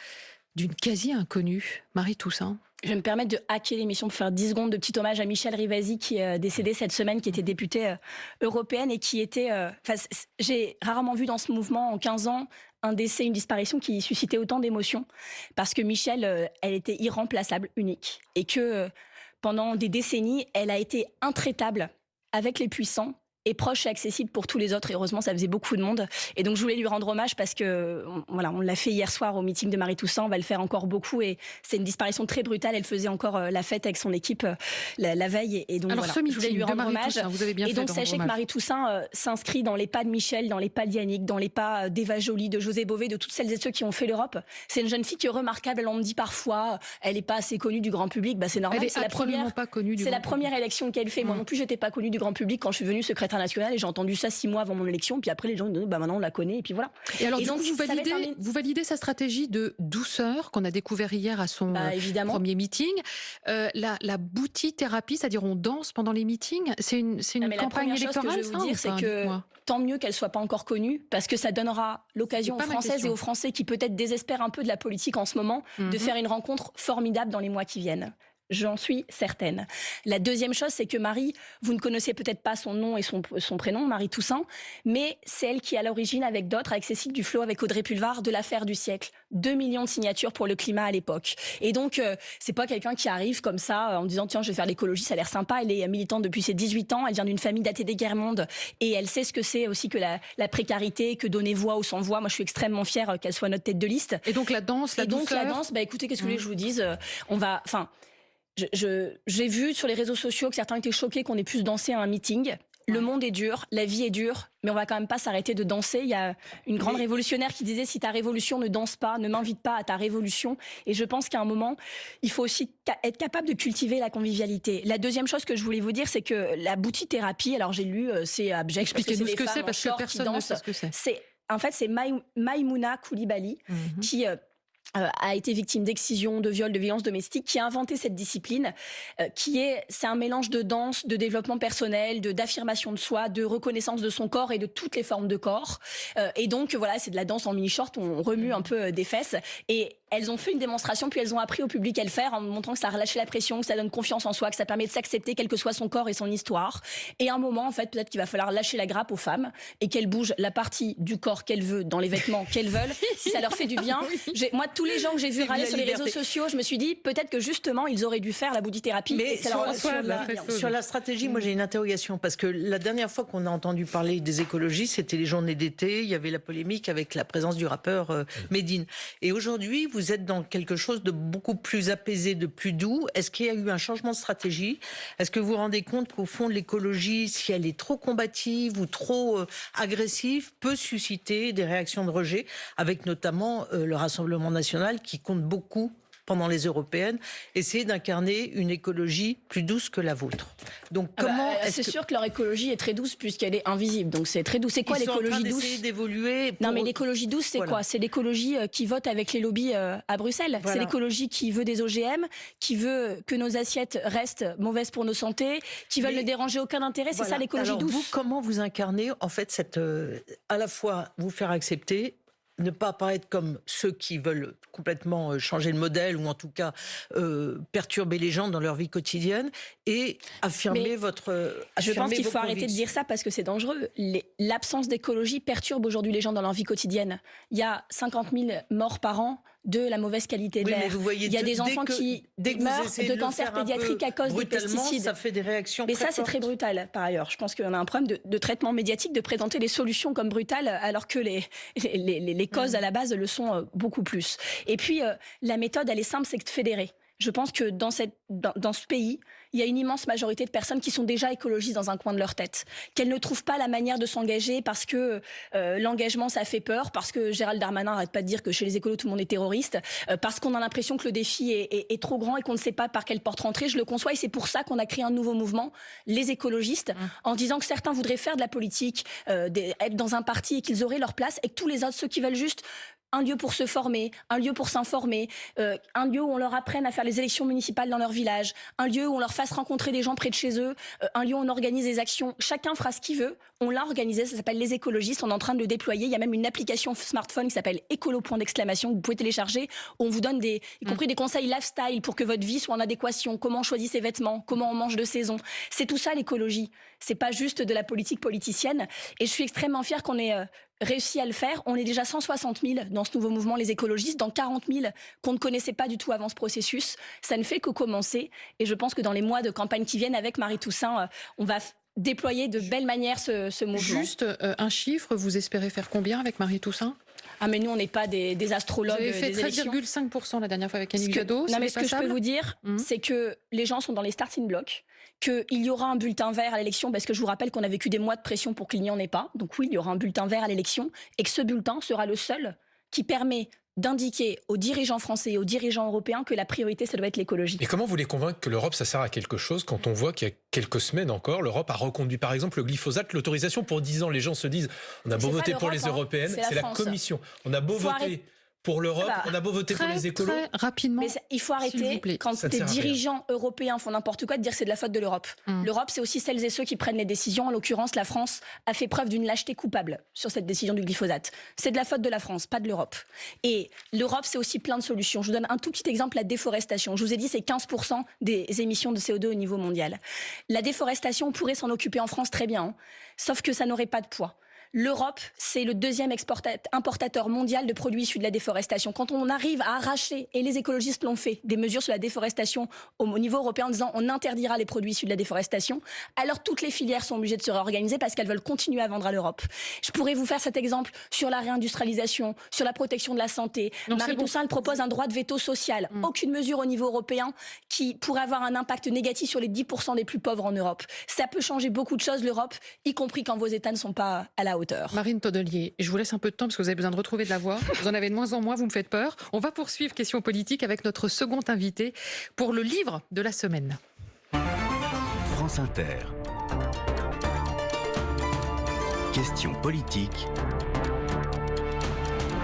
d'une quasi-inconnue, Marie Toussaint. Je vais me permettre de hacker l'émission pour faire 10 secondes de petit hommage à Michel Rivasi qui est décédé cette semaine, qui était députée européenne et qui était... j'ai rarement vu dans ce mouvement en 15 ans un décès, une disparition qui suscitait autant d'émotions. Parce que Michel, elle était irremplaçable, unique. Et que pendant des décennies, elle a été intraitable avec les puissants et proche et accessible pour tous les autres. Et heureusement, ça faisait beaucoup de monde. Et donc, je voulais lui rendre hommage parce que, voilà, on l'a fait hier soir au meeting de Marie Toussaint. On va le faire encore beaucoup. Et c'est une disparition très brutale. Elle faisait encore la fête avec son équipe la veille. Et donc, alors, voilà, ce meeting je voulais lui rendre hommage. Toussaint, vous avez bien et fait donc, de rendre sachez que hommage. Marie Toussaint s'inscrit dans les pas de Michel, dans les pas de Yannick, dans les pas d'Eva Joly, de José Bové, de toutes celles et ceux qui ont fait l'Europe. C'est une jeune fille qui est remarquable. On me dit parfois, elle n'est pas assez connue du grand public. Bah, c'est normal. Elle est absolument pas connue du C'est grand la première élection qu'elle fait. Moi non plus, j'étais pas connue du grand public quand je suis venue secrétaire nationale et j'ai entendu ça 6 mois avant mon élection. Puis après, les gens disent, bah maintenant on la connaît et puis voilà. Et alors, Et du donc, coup, vous ça va être vous validez sa stratégie de douceur qu'on a découvert hier à son évidemment. premier meeting. La boutithérapie, c'est-à-dire on danse pendant les meetings, c'est une campagne électorale. Ce que je vais vous dire, c'est que tant mieux qu'elle soit pas encore connue, parce que ça donnera l'occasion aux Françaises et aux Français qui peut-être désespèrent un peu de la politique en ce moment, de faire une rencontre formidable dans les mois qui viennent. J'en suis certaine. La deuxième chose, c'est que Marie, vous ne connaissez peut-être pas son nom et son prénom, Marie Toussaint, mais c'est elle qui est à l'origine, avec d'autres, avec Cécile Duflot, avec Audrey Pulvar, de l'affaire du siècle. 2 millions de signatures pour le climat à l'époque. Et donc, c'est pas quelqu'un qui arrive comme ça en disant tiens, je vais faire l'écologie, ça a l'air sympa. Elle est militante depuis ses 18 ans, elle vient d'une famille datée des guerres-mondes et elle sait ce que c'est aussi que la précarité, que donner voix aux sans-voix. Moi, je suis extrêmement fière qu'elle soit notre tête de liste. Et donc la danse, la douceur. Bah écoutez, qu'est-ce que vous voulez que je vous dise ? J'ai vu sur les réseaux sociaux que certains étaient choqués qu'on ait pu se danser à un meeting. Le monde est dur, la vie est dure, mais on va quand même pas s'arrêter de danser. Il y a une grande révolutionnaire qui disait si ta révolution ne danse pas, ne m'invite pas à ta révolution. Et je pense qu'à un moment, il faut aussi être capable de cultiver la convimoalité. La deuxième chose que je voulais vous dire, c'est que la boutithérapie, alors j'ai lu, c'est abject. Expliquez-nous ce que c'est, parce que personne ne sait ce que c'est. En fait, c'est Maïmouna Koulibaly qui... a été victime d'excision, de viol, de violences domestiques, qui a inventé cette discipline, c'est un mélange de danse, de développement personnel, d'affirmation de soi, de reconnaissance de son corps et de toutes les formes de corps. Et donc voilà, c'est de la danse en mini-short, on remue un peu des fesses. Et elles ont fait une démonstration, puis elles ont appris au public à le faire en montrant que ça relâche la pression, que ça donne confiance en soi, que ça permet de s'accepter quel que soit son corps et son histoire. Et à un moment, en fait, peut-être qu'il va falloir lâcher la grappe aux femmes et qu'elles bougent la partie du corps qu'elles veulent dans les vêtements qu'elles veulent, si ça leur fait du bien. Moi, tous les gens que j'ai vu râler sur les réseaux sociaux, je me suis dit peut-être que justement ils auraient dû faire la boutithérapie. Mais sur la stratégie, moi j'ai une interrogation parce que la dernière fois qu'on a entendu parler des écologistes, c'était les journées d'été, il y avait la polémique avec la présence du rappeur Medine. Et aujourd'hui, vous êtes dans quelque chose de beaucoup plus apaisé, de plus doux. Est-ce qu'il y a eu un changement de stratégie ? Est-ce que vous vous rendez compte qu'au fond, l'écologie, si elle est trop combative ou trop agressive, peut susciter des réactions de rejet, avec notamment le Rassemblement national qui compte beaucoup pendant les européennes, essayer d'incarner une écologie plus douce que la vôtre. Donc comment c'est sûr que leur écologie est très douce puisqu'elle est invisible. Donc c'est très douce. C'est quoi l'écologie douce ? D'évoluer. Non mais l'écologie douce, c'est quoi ? C'est l'écologie qui vote avec les lobbies à Bruxelles. Voilà. C'est l'écologie qui veut des OGM, qui veut que nos assiettes restent mauvaises pour nos santé, qui veulent ne déranger aucun intérêt. C'est ça l'écologie douce. Vous, comment vous incarnez en fait cette à la fois vous faire accepter, ne pas apparaître comme ceux qui veulent complètement changer le modèle ou en tout cas perturber les gens dans leur vie quotidienne et affirmer je pense qu'il faut arrêter de dire ça parce que c'est dangereux. L'absence d'écologie perturbe aujourd'hui les gens dans leur vie quotidienne. Il y a 50 000 morts par an de la mauvaise qualité de l'air. Il y a des enfants qui meurent de cancer pédiatrique à cause des pesticides. Ça fait des réactions Mais ça, c'est très brutal, par ailleurs. Je pense qu'on a un problème de traitement médiatique, de présenter les solutions comme brutales, alors que les causes à la base le sont beaucoup plus. Et puis, la méthode, elle est simple, c'est de fédérer. Je pense que dans ce pays, il y a une immense majorité de personnes qui sont déjà écologistes dans un coin de leur tête, qu'elles ne trouvent pas la manière de s'engager parce que l'engagement, ça fait peur, parce que Gérald Darmanin n'arrête pas de dire que chez les écolos, tout le monde est terroriste, parce qu'on a l'impression que le défi est trop grand et qu'on ne sait pas par quelle porte rentrer. Je le conçois et c'est pour ça qu'on a créé un nouveau mouvement, les écologistes, en disant que certains voudraient faire de la politique, être dans un parti et qu'ils auraient leur place, et que tous les autres, ceux qui veulent juste un lieu pour se former, un lieu pour s'informer, un lieu où on leur apprenne à faire les élections municipales dans leur village, un lieu où on leur fasse rencontrer des gens près de chez eux, un lieu où on organise des actions. Chacun fera ce qu'il veut. On l'a organisé, ça s'appelle Les Écologistes. On est en train de le déployer. Il y a même une application smartphone qui s'appelle Écolo point d'exclamation que vous pouvez télécharger, où on vous donne y compris des conseils lifestyle pour que votre vie soit en adéquation. Comment on choisit ses vêtements, comment on mange de saison. C'est tout ça l'écologie. C'est pas juste de la politique politicienne. Et je suis extrêmement fière qu'on ait réussi à le faire. On est déjà 160 000 dans ce nouveau mouvement, les écologistes, dans 40 000 qu'on ne connaissait pas du tout avant ce processus. Ça ne fait que commencer. Et je pense que dans les mois de campagne qui viennent, avec Marie Toussaint, on va déployer de belle manière ce mouvement. Juste un chiffre, vous espérez faire combien avec Marie Toussaint ? Ah mais nous, on n'est pas des astrologues. Vous avez fait des élections. 13,5% la dernière fois avec Annick Jadot. Non mais ce que je peux vous dire, c'est que les gens sont dans les starting blocks, qu'il y aura un bulletin vert à l'élection, parce que je vous rappelle qu'on a vécu des mois de pression pour qu'il n'y en ait pas. Donc oui, il y aura un bulletin vert à l'élection, et que ce bulletin sera le seul qui permet d'indiquer aux dirigeants français et aux dirigeants européens que la priorité, ça doit être l'écologie. Et comment vous les convaincre que l'Europe, ça sert à quelque chose quand on voit qu'il y a quelques semaines encore, l'Europe a reconduit par exemple le glyphosate, l'autorisation pour 10 ans. Les gens se disent, on a beau voter pour les européennes, c'est la Commission. On a beau voter pour l'Europe, on a beau voter pour les écolos. Très rapidement. Mais il faut arrêter, quand des dirigeants européens font n'importe quoi, de dire que c'est de la faute de l'Europe. L'Europe, c'est aussi celles et ceux qui prennent les décisions. En l'occurrence, la France a fait preuve d'une lâcheté coupable sur cette décision du glyphosate. C'est de la faute de la France, pas de l'Europe. Et l'Europe, c'est aussi plein de solutions. Je vous donne un tout petit exemple, la déforestation. Je vous ai dit, c'est 15% des émissions de CO2 au niveau mondial. La déforestation, on pourrait s'en occuper en France très bien, sauf que ça n'aurait pas de poids. L'Europe, c'est le deuxième importateur mondial de produits issus de la déforestation. Quand on arrive à arracher, et les écologistes l'ont fait, des mesures sur la déforestation au niveau européen en disant on interdira les produits issus de la déforestation, alors toutes les filières sont obligées de se réorganiser parce qu'elles veulent continuer à vendre à l'Europe. Je pourrais vous faire cet exemple sur la réindustrialisation, sur la protection de la santé. Marie Toussaint, elle propose un droit de veto social. Aucune mesure au niveau européen qui pourrait avoir un impact négatif sur les 10% des plus pauvres en Europe. Ça peut changer beaucoup de choses, l'Europe, y compris quand vos États ne sont pas à la hauteur. Marine Tondelier, je vous laisse un peu de temps parce que vous avez besoin de retrouver de la voix. Vous en avez de moins en moins, vous me faites peur. On va poursuivre Question politique avec notre second invité pour le livre de la semaine. France Inter. Question politique.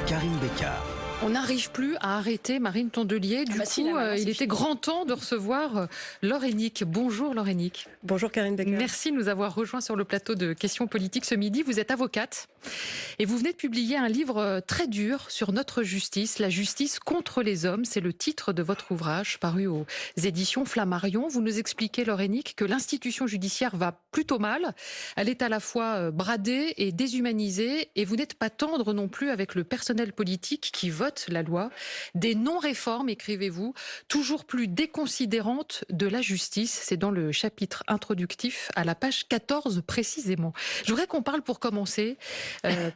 Karine Bécard. On n'arrive plus à arrêter Marine Tondelier. Du coup, il était grand temps de recevoir Laure Hennick. Bonjour Laure Hennick. Bonjour Karine Bécard. Merci de nous avoir rejoints sur le plateau de Questions politiques ce midi. Vous êtes avocate et vous venez de publier un livre très dur sur notre justice, la justice contre les hommes. C'est le titre de votre ouvrage paru aux éditions Flammarion. Vous nous expliquez, Laure Hennick, que l'institution judiciaire va plutôt mal. Elle est à la fois bradée et déshumanisée et vous n'êtes pas tendre non plus avec le personnel politique qui vote la loi. Des non-réformes, écrivez-vous, toujours plus déconsidérantes de la justice. C'est dans le chapitre introductif à la page 14 précisément. Je voudrais qu'on parle pour commencer,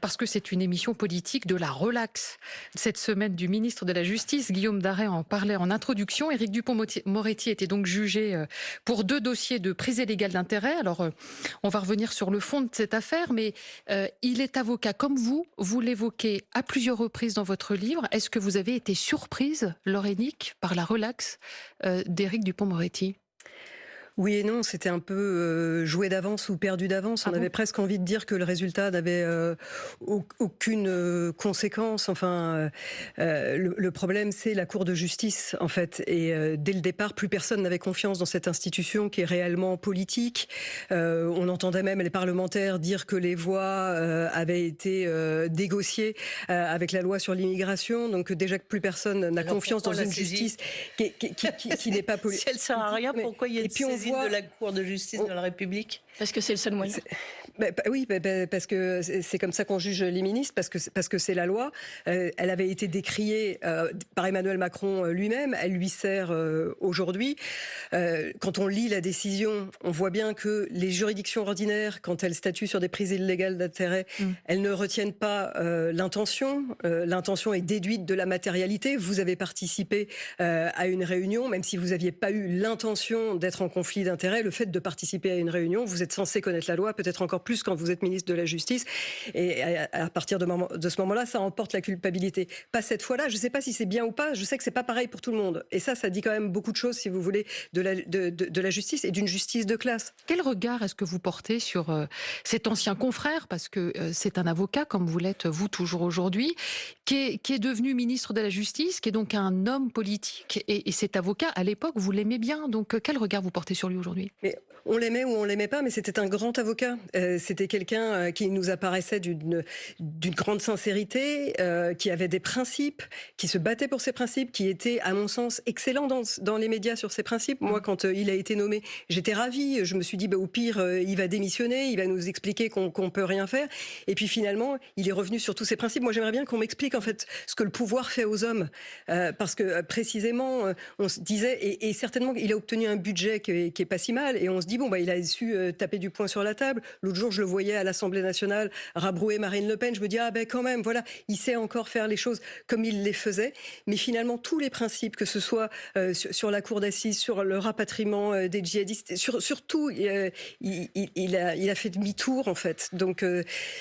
parce que c'est une émission politique, de la relaxe cette semaine du ministre de la Justice. Guillaume Daret en parlait en introduction. Éric Dupond-Moretti était donc jugé pour 2 dossiers de prise illégale d'intérêt. Alors, on va revenir sur le fond de cette affaire, mais il est avocat comme vous l'évoquez à plusieurs reprises dans votre livre. Est-ce que vous avez été surprise, Laure Hennick, par la relaxe d'Éric Dupond-Moretti ? Oui et non, c'était un peu joué d'avance ou perdu d'avance. On avait presque envie de dire que le résultat n'avait aucune conséquence. Enfin, le problème, c'est la Cour de justice, en fait. Et dès le départ, plus personne n'avait confiance dans cette institution qui est réellement politique. On entendait même les parlementaires dire que les voix avaient été négociées avec la loi sur l'immigration. Donc déjà que plus personne n'a confiance dans une justice qui n'est pas politique. Si elle sert à rien, pourquoi il y a une saisie ? de la Cour de justice de la République? Parce que c'est le seul moyen. Oui, parce que c'est comme ça qu'on juge les ministres, parce que c'est la loi. Elle avait été décriée par Emmanuel Macron lui-même, elle lui sert aujourd'hui. Quand on lit la décision, on voit bien que les juridictions ordinaires, quand elles statuent sur des prises illégales d'intérêt, elles ne retiennent pas l'intention. L'intention est déduite de la matérialité. Vous avez participé à une réunion, même si vous n'aviez pas eu l'intention d'être en conflit d'intérêts, le fait de participer à une réunion, vous êtes censé connaître la loi, peut-être encore plus quand vous êtes ministre de la Justice. Et à partir de ce moment-là, ça emporte la culpabilité. Pas cette fois-là, je ne sais pas si c'est bien ou pas, je sais que c'est pas pareil pour tout le monde. Et ça dit quand même beaucoup de choses, si vous voulez, de la justice et d'une justice de classe. Quel regard est-ce que vous portez sur cet ancien confrère, parce que c'est un avocat, comme vous l'êtes vous toujours aujourd'hui, qui est devenu ministre de la Justice, qui est donc un homme politique, et cet avocat, à l'époque, vous l'aimez bien, donc quel regard vous portez sur lui aujourd'hui? Mais on l'aimait ou on l'aimait pas, mais c'était un grand avocat. C'était quelqu'un qui nous apparaissait d'une grande sincérité, qui avait des principes, qui se battait pour ses principes, qui était, à mon sens, excellent dans les médias sur ses principes. Moi, quand il a été nommé, j'étais ravie. Je me suis dit, au pire, il va démissionner, il va nous expliquer qu'on peut rien faire. Et puis finalement, il est revenu sur tous ses principes. Moi, j'aimerais bien qu'on m'explique en fait ce que le pouvoir fait aux hommes, parce que précisément, on se disait, et certainement, il a obtenu un budget qui est pas si mal, et on se dit il a su taper du poing sur la table. L'autre jour, je le voyais à l'Assemblée nationale rabrouer Marine Le Pen. Je me dis, quand même, voilà, il sait encore faire les choses comme il les faisait. Mais finalement, tous les principes, que ce soit sur la cour d'assises, sur le rapatriement des djihadistes, surtout, il a fait demi-tour, en fait. Donc,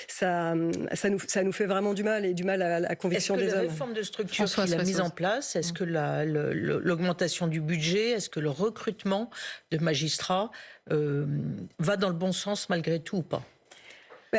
ça nous fait vraiment du mal, et du mal à la conviction des hommes. Est-ce que la réforme de structure qu'il a mise en place, est-ce que l'augmentation du budget, est-ce que le recrutement de magistrats va dans le bon sens malgré tout ou pas?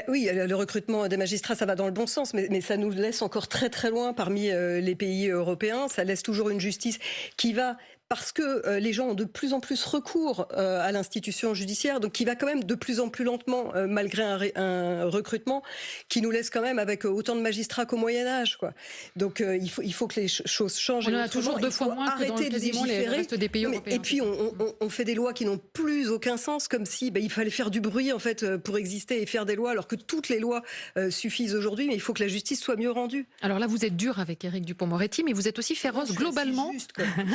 Oui, le recrutement des magistrats, ça va dans le bon sens, mais ça nous laisse encore très très loin parmi les pays européens. Ça laisse toujours une justice qui va... Parce que les gens ont de plus en plus recours à l'institution judiciaire, donc qui va quand même de plus en plus lentement, malgré un recrutement qui nous laisse quand même avec autant de magistrats qu'au Moyen-Âge, quoi. Donc il faut que les choses changent. On en a toujours 2 fois moins que dans quasiment les restes des pays européens. Et puis on fait des lois qui n'ont plus aucun sens, comme si il fallait faire du bruit en fait pour exister et faire des lois, alors que toutes les lois suffisent aujourd'hui, mais il faut que la justice soit mieux rendue. Alors là, vous êtes dur avec Éric Dupond-Moretti, mais vous êtes aussi féroce globalement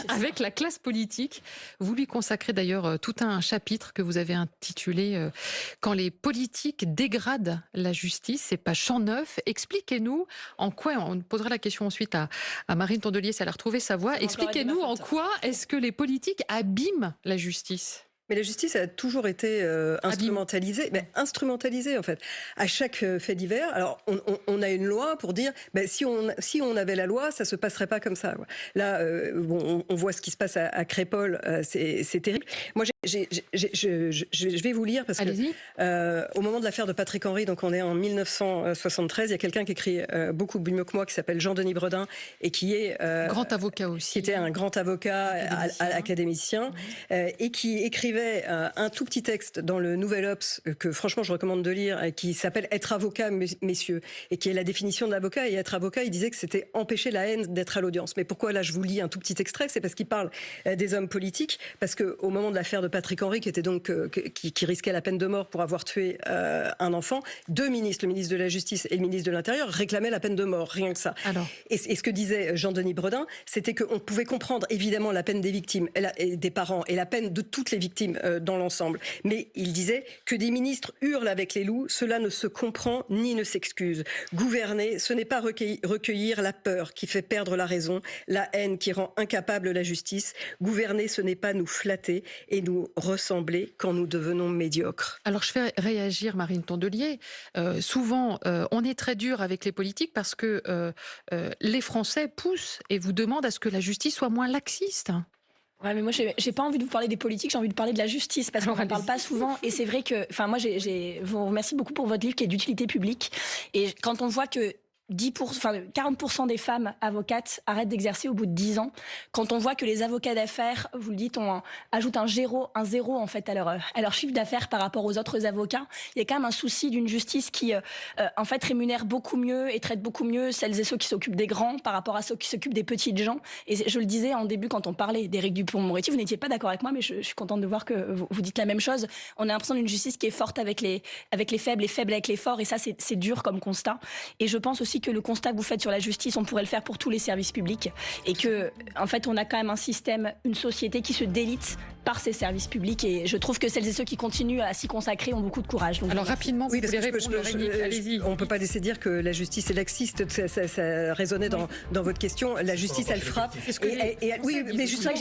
avec la classe politique. Vous lui consacrez d'ailleurs tout un chapitre que vous avez intitulé « Quand les politiques dégradent la justice », c'est page 109. Expliquez-nous en quoi, on posera la question ensuite à Marine Tondelier si elle a retrouvé sa voix, expliquez-nous en quoi est-ce que les politiques abîment la justice? Mais la justice a toujours été instrumentalisée, instrumentalisée en fait. À chaque fait divers, alors on a une loi pour dire, si on avait la loi, ça se passerait pas comme ça. Là, on voit ce qui se passe à Crépol, c'est terrible. Moi, je vais vous lire parce que au moment de l'affaire de Patrick Henry, donc on est en 1973, il y a quelqu'un qui écrit beaucoup mieux que moi, qui s'appelle Jean-Denis Bredin et qui est grand avocat aussi, qui était un grand avocat, académicien, et qui écrivait un tout petit texte dans le Nouvel Obs que franchement je recommande de lire, qui s'appelle « Être avocat, messieurs », et qui est la définition de l'avocat. Et être avocat, il disait que c'était empêcher la haine d'être à l'audience. Mais pourquoi là je vous lis un tout petit extrait? C'est parce qu'il parle des hommes politiques, parce qu'au moment de l'affaire de Patrick Henry, qui était donc qui risquait la peine de mort pour avoir tué un enfant, 2 ministres, le ministre de la Justice et le ministre de l'Intérieur, réclamaient la peine de mort, rien que ça. Et ce que disait Jean-Denis Bredin, c'était qu'on pouvait comprendre évidemment la peine des victimes et des parents et la peine de toutes les victimes dans l'ensemble. Mais il disait que des ministres hurlent avec les loups, cela ne se comprend ni ne s'excuse. Gouverner, ce n'est pas recueillir la peur qui fait perdre la raison, la haine qui rend incapable la justice. Gouverner, ce n'est pas nous flatter et nous ressembler quand nous devenons médiocres. Alors je fais réagir Marine Tondelier. Souvent, on est très dur avec les politiques parce que les Français poussent et vous demandent à ce que la justice soit moins laxiste. Ouais, mais moi, j'ai pas envie de vous parler des politiques, j'ai envie de parler de la justice, parce qu'on n'en parle pas souvent. Et c'est vrai que, moi, je vous remercie beaucoup pour votre livre qui est d'utilité publique. Et quand on voit que 40% des femmes avocates arrêtent d'exercer au bout de 10 ans. Quand on voit que les avocats d'affaires, vous le dites, ajoutent un zéro en fait à leur chiffre d'affaires par rapport aux autres avocats, il y a quand même un souci d'une justice qui en fait rémunère beaucoup mieux et traite beaucoup mieux celles et ceux qui s'occupent des grands par rapport à ceux qui s'occupent des petites gens. Et je le disais en début quand on parlait d'Éric Dupond-Moretti, vous n'étiez pas d'accord avec moi, mais je suis contente de voir que vous dites la même chose. On a l'impression d'une justice qui est forte avec les faibles et faible avec les forts, et ça c'est dur comme constat. Et je pense aussi que le constat que vous faites sur la justice, on pourrait le faire pour tous les services publics, et que en fait on a quand même un système, une société qui se délite par ces services publics, et je trouve que celles et ceux qui continuent à s'y consacrer ont beaucoup de courage. Donc, alors rapidement, vous voulez répondre, allez-y. On ne peut pas laisser dire que la justice est laxiste, ça résonnait dans votre question. La justice, elle frappe. Oui, mais justement,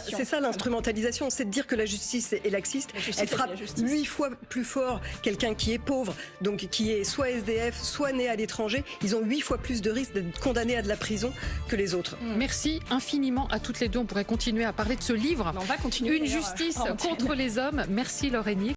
c'est ça l'instrumentalisation, c'est de dire que la justice est laxiste. Elle frappe 8 fois plus fort quelqu'un qui est pauvre, donc qui est soit SDF, soit né à l'étranger. Ils ont 8 fois plus de risques d'être condamnés à de la prison que les autres. Merci infiniment à toutes les deux. On pourrait continuer à parler de ce livre. On va continuer. Une justice contre les hommes. Merci Laure Hennier.